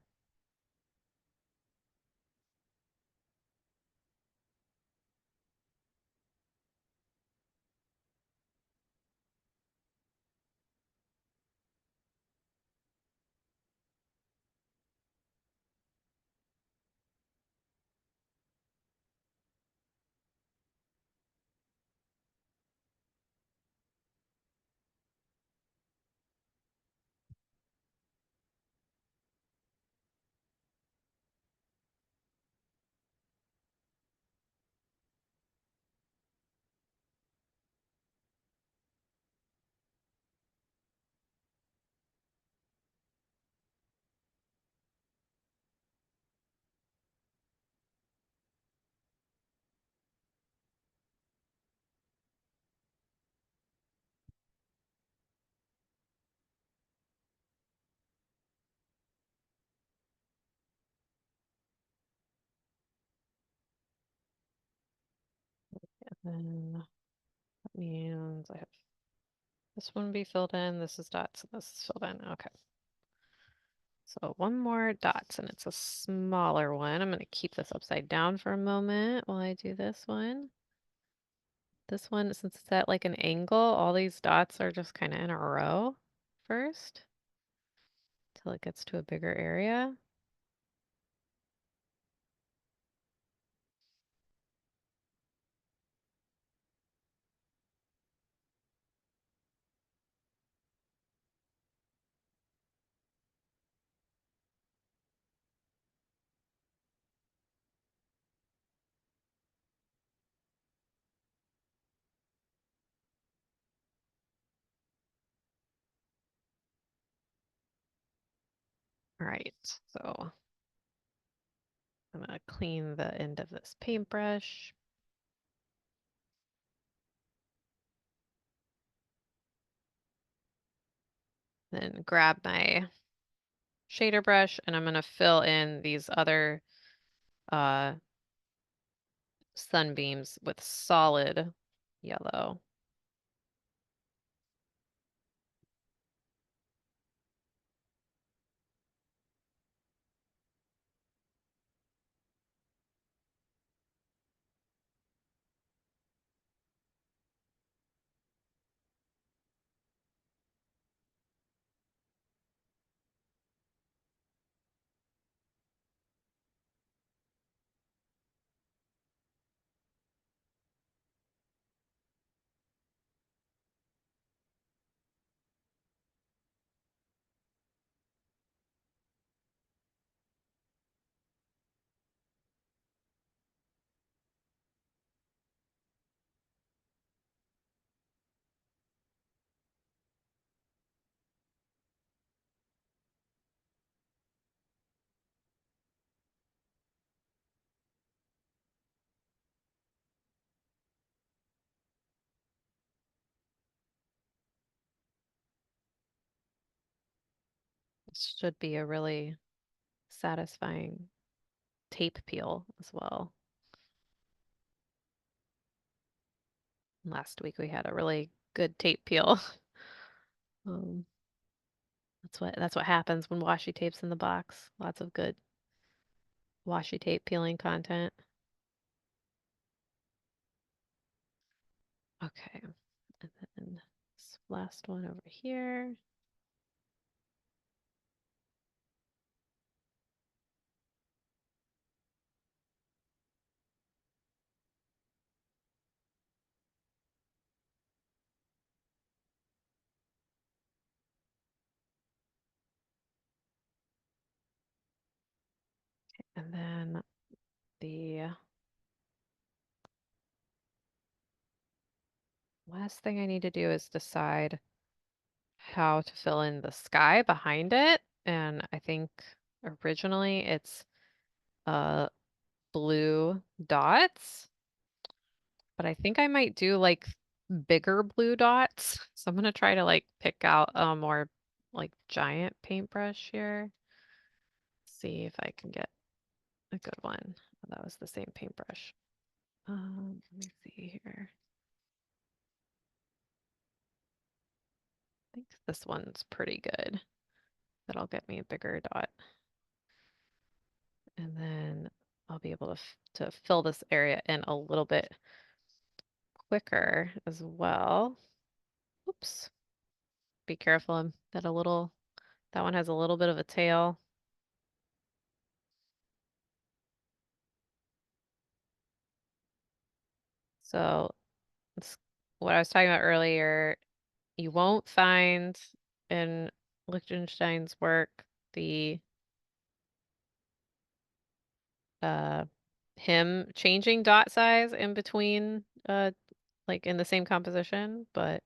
Speaker 2: Then that means I have this one be filled in, this is dots, and this is filled in. Okay. So one more dots, and it's a smaller one. I'm going to keep this upside down for a moment while I do this one. This one, since it's at like an angle, all these dots are just kind of in a row first till it gets to a bigger area. All right, so I'm going to clean the end of this paintbrush. Then grab my shader brush, and I'm going to fill in these other uh, sunbeams with solid yellow. This should be a really satisfying tape peel as well. Last week we had a really good tape peel. Um, that's what happens when washi tape's in the box. Lots of good washi tape peeling content. Okay, and then this last one over here. And then the last thing I need to do is decide how to fill in the sky behind it. And I think originally it's blue dots, but I think I might do like bigger blue dots. So I'm gonna try to like pick out a more like giant paintbrush here. See if I can get a good one. Oh, that was the same paintbrush. Let me see here. I think this one's pretty good. That'll get me a bigger dot. And then I'll be able to fill this area in a little bit quicker as well. Oops. Be careful that that one has a little bit of a tail. So it's what I was talking about earlier. You won't find in Lichtenstein's work the uh him changing dot size in between like in the same composition, but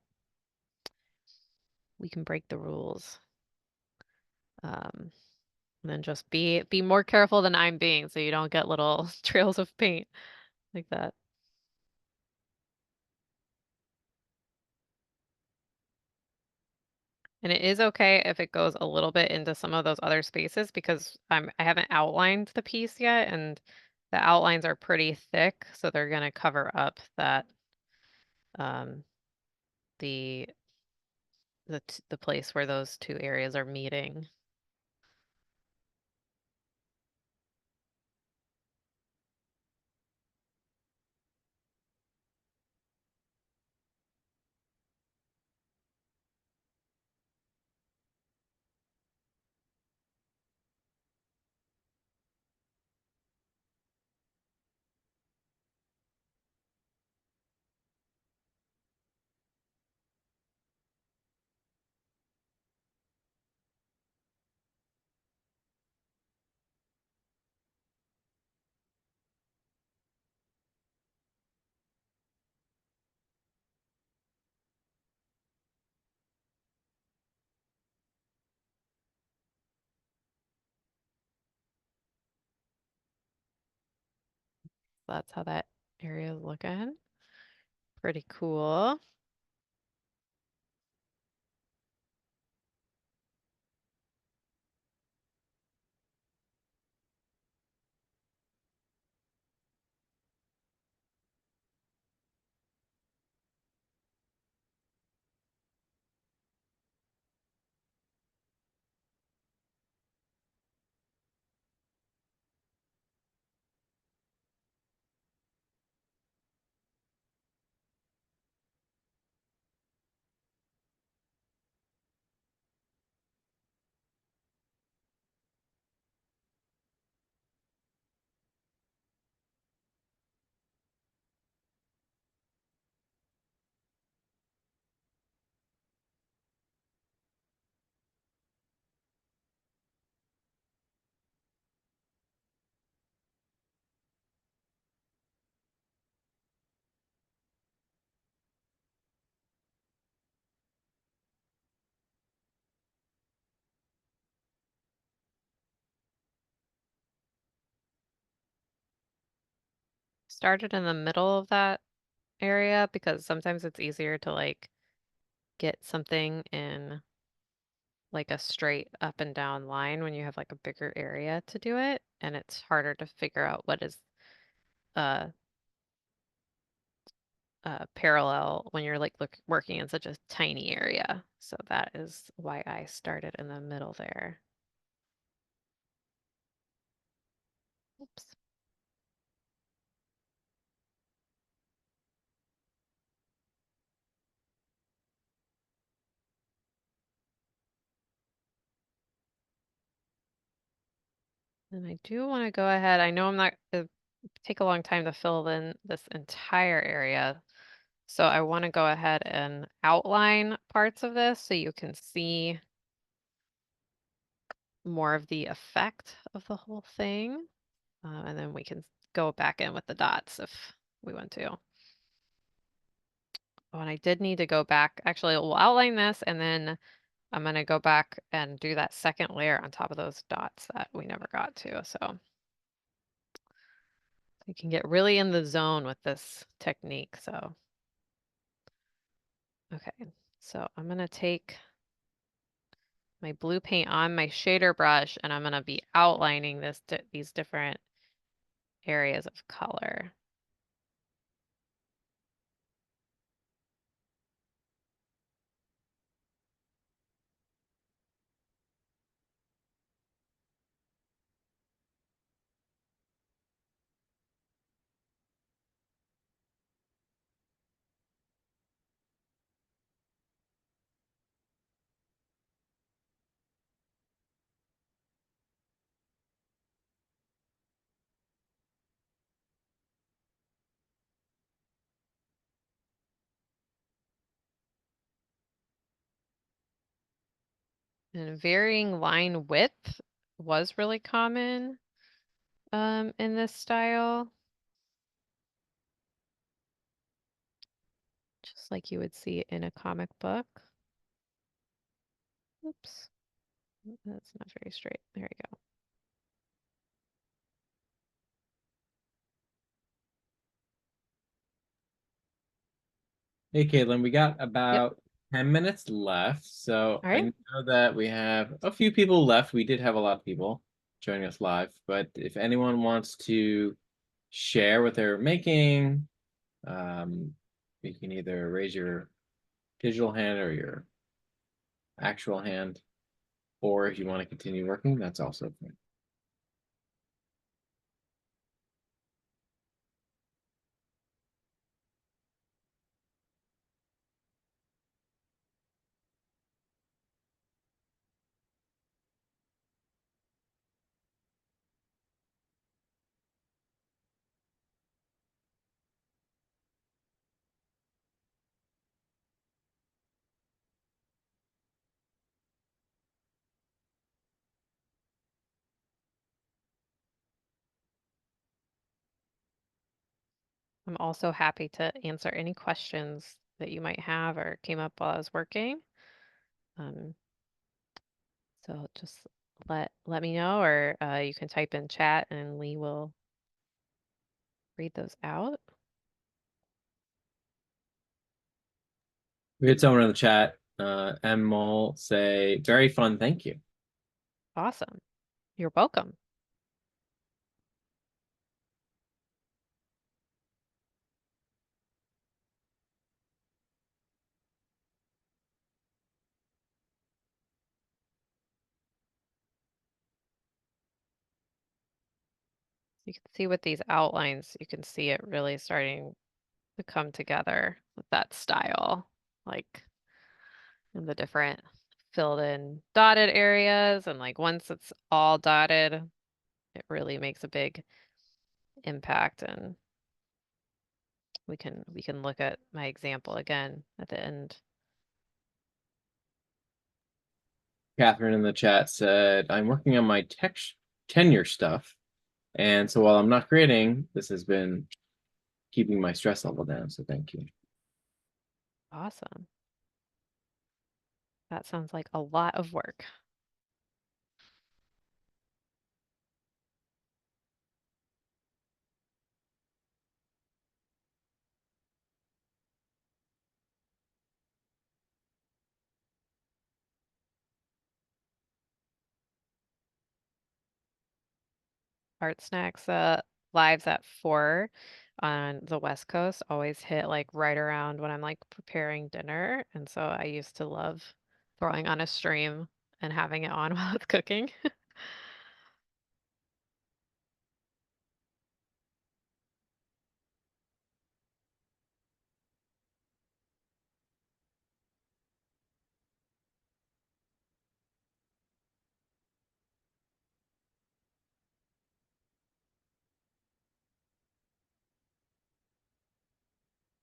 Speaker 2: we can break the rules. Um and then just be more careful than I'm being so you don't get little trails of paint like that. And it is okay if it goes a little bit into some of those other spaces because I haven't outlined the piece yet and the outlines are pretty thick, so they're gonna cover up that um, the the place where those two areas are meeting. That's how that area is looking. Pretty cool. Started in the middle of that area because sometimes it's easier to like get something in like a straight up and down line when you have like a bigger area to do it, and it's harder to figure out what is uh parallel when you're like working in such a tiny area. So that is why I started in the middle there. Oops. And I do want to go ahead. I know I'm not it take a long time to fill in this entire area. So I want to go ahead and outline parts of this so you can see more of the effect of the whole thing. And then we can go back in with the dots if we want to. Oh, and I did need to go back. Actually, we'll outline this and then I'm going to go back and do that second layer on top of those dots that we never got to. So you can get really in the zone with this technique. So, okay. So I'm going to take my blue paint on my shader brush and I'm going to be outlining these different areas of color. And varying line width was really common in this style. Just like you would see in a comic book. Oops, that's not very straight. There we go.
Speaker 1: Hey, Caitlin, we got
Speaker 2: Yep.
Speaker 1: about 10 minutes left. So
Speaker 2: All
Speaker 1: I
Speaker 2: right.
Speaker 1: know that we have a few people left. We did have a lot of people joining us live, but if anyone wants to share what they're making, um, You can either raise your digital hand or your actual hand, or if you want to continue working, that's also fine.
Speaker 2: I'm also happy to answer any questions that you might have or came up while I was working. Um, so just let me know, or you can type in chat and Lee will read those out.
Speaker 1: We had someone in the chat, M Mole, say, very fun, thank you.
Speaker 2: Awesome. You're welcome. You can see with these outlines, you can see it really starting to come together with that style, like in the different filled in dotted areas. And like once it's all dotted, it really makes a big impact. And we can look at my example again at the end.
Speaker 1: Catherine in the chat said, I'm working on my tenure stuff. And so while I'm not creating, this has been keeping my stress level down. So thank you.
Speaker 2: Awesome. That sounds like a lot of work. ArtSnacks lives at 4 on the West Coast always hit like right around when I'm like preparing dinner. And so I used to love throwing on a stream and having it on while it's cooking.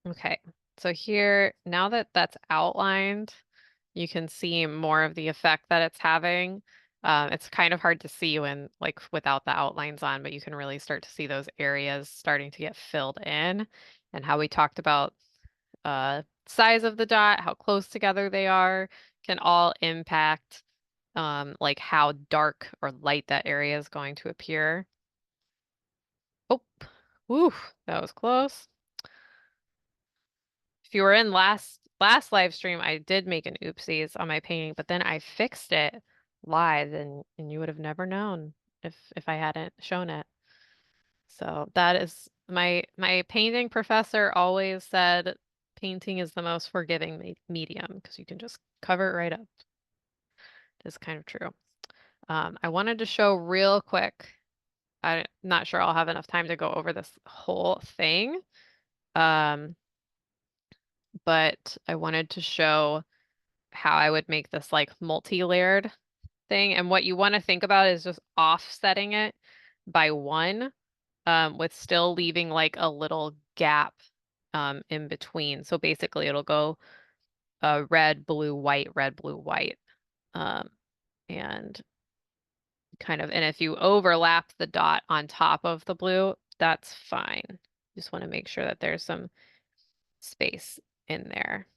Speaker 2: Okay, so here, now that that's outlined, you can see more of the effect that it's having. It's kind of hard to see when, like, without the outlines on, but you can really start to see those areas starting to get filled in, and how we talked about size of the dot, how close together they are, can all impact like how dark or light that area is going to appear. Oh, woo, that was close. If you were in last live stream, I did make an oopsies on my painting, but then I fixed it live, and you would have never known if I hadn't shown it. So that is my painting professor always said painting is the most forgiving medium because you can just cover it right up. It's kind of true. I wanted to show real quick. I'm not sure I'll have enough time to go over this whole thing. Um, but I wanted to show how I would make this like multi-layered thing. And what you want to think about is just offsetting it by 1, with still leaving like a little gap in between. So basically it'll go red, blue, white, red, blue, white. Um, and and if you overlap the dot on top of the blue, that's fine. Just want to make sure that there's some space in there.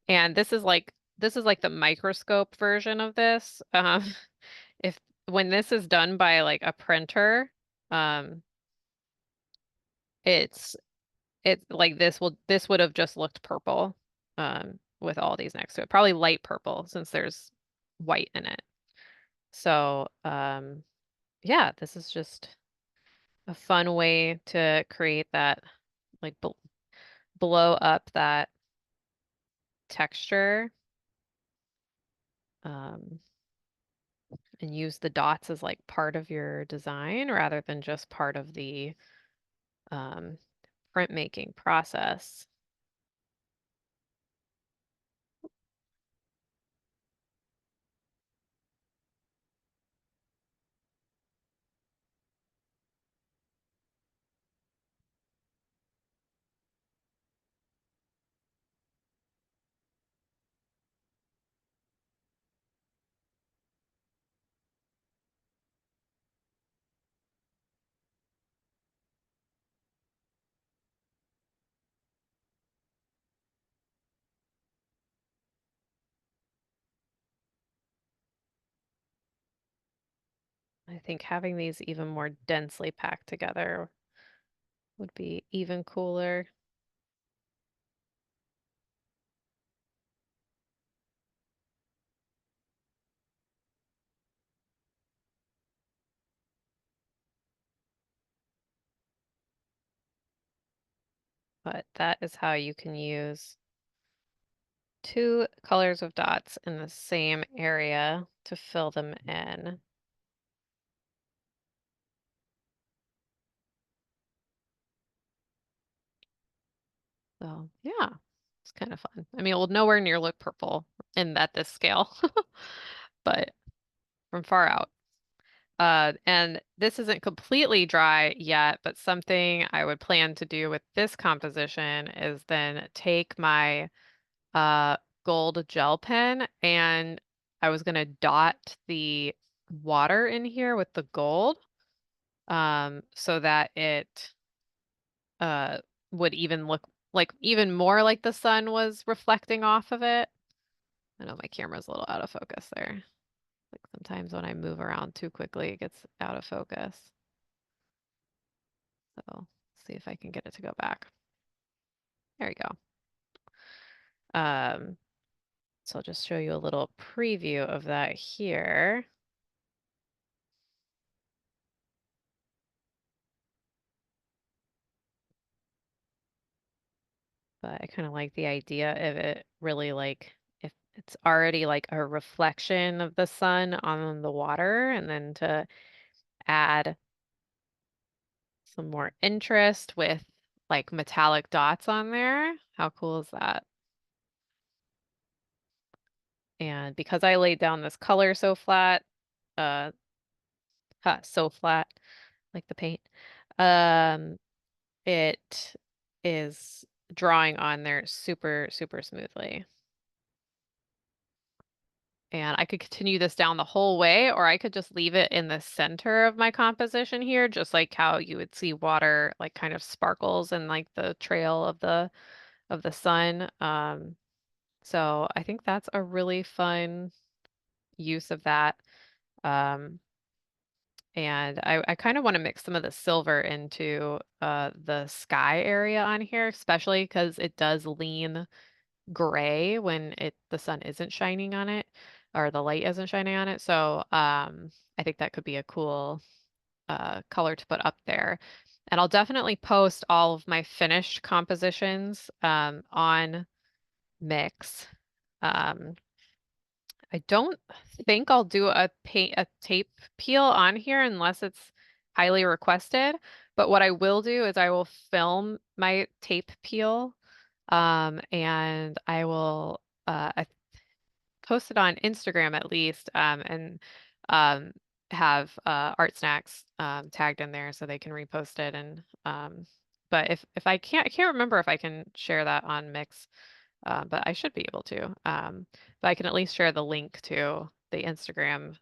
Speaker 2: And this is like the microscope version of this. If when this is done by like a printer, um, it's like this would have just looked purple, with all these next to it. Probably light purple since there's white in it. So, yeah, this is just a fun way to create that like blow up that texture and use the dots as like part of your design rather than just part of the printmaking process. I think having these even more densely packed together would be even cooler. But that is how you can use two colors of dots in the same area to fill them in. So yeah, it's kind of fun. I mean, it will nowhere near look purple in at this scale, but from far out. And this isn't completely dry yet, but something I would plan to do with this composition is then take my uh, gold gel pen and I was gonna dot the water in here with the gold so that it uh, would even look like even more like the sun was reflecting off of it. I know my camera's a little out of focus there. Like sometimes when I move around too quickly, it gets out of focus. So see if I can get it to go back. There we go. Um, so I'll just show you a little preview of that here. But I kind of like the idea of it really like if it's already like a reflection of the sun on the water and then to add some more interest with like metallic dots on there. How cool is that? And because I laid down this color so flat, uh, so flat, like the paint, um, it is drawing on there super, super smoothly. And I could continue this down the whole way, or I could just leave it in the center of my composition here, just like how you would see water like kind of sparkles in like the trail of the sun. So I think that's a really fun use of that. Um, and I kind of want to mix some of the silver into the sky area on here, especially because it does lean gray when the sun isn't shining on it or the light isn't shining on it. So I think that could be a cool color to put up there. And I'll definitely post all of my finished compositions on Mix. Um, I don't think I'll do a tape peel on here unless it's highly requested. But what I will do is I will film my tape peel, and I will post it on Instagram at least, and um, have ArtSnacks tagged in there so they can repost it. And but if I can't remember if I can share that on Mix. But I should be able to. But I can at least share the link to the Instagram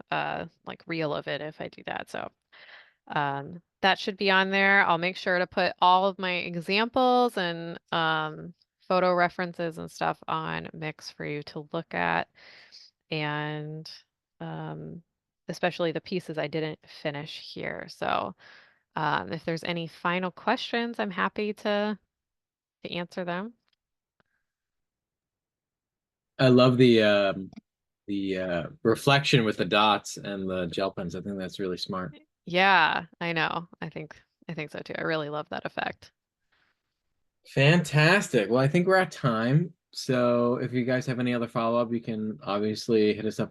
Speaker 2: like reel of it if I do that. So that should be on there. I'll make sure to put all of my examples and photo references and stuff on Mix for you to look at. And especially the pieces I didn't finish here. So if there's any final questions, I'm happy to answer them.
Speaker 1: I love the reflection with the dots and the gel pens. I think that's really smart.
Speaker 2: Yeah, I know. I think so too. I really love that effect.
Speaker 1: Fantastic. Well, I think we're at time. So if you guys have any other follow-up, you can obviously hit us up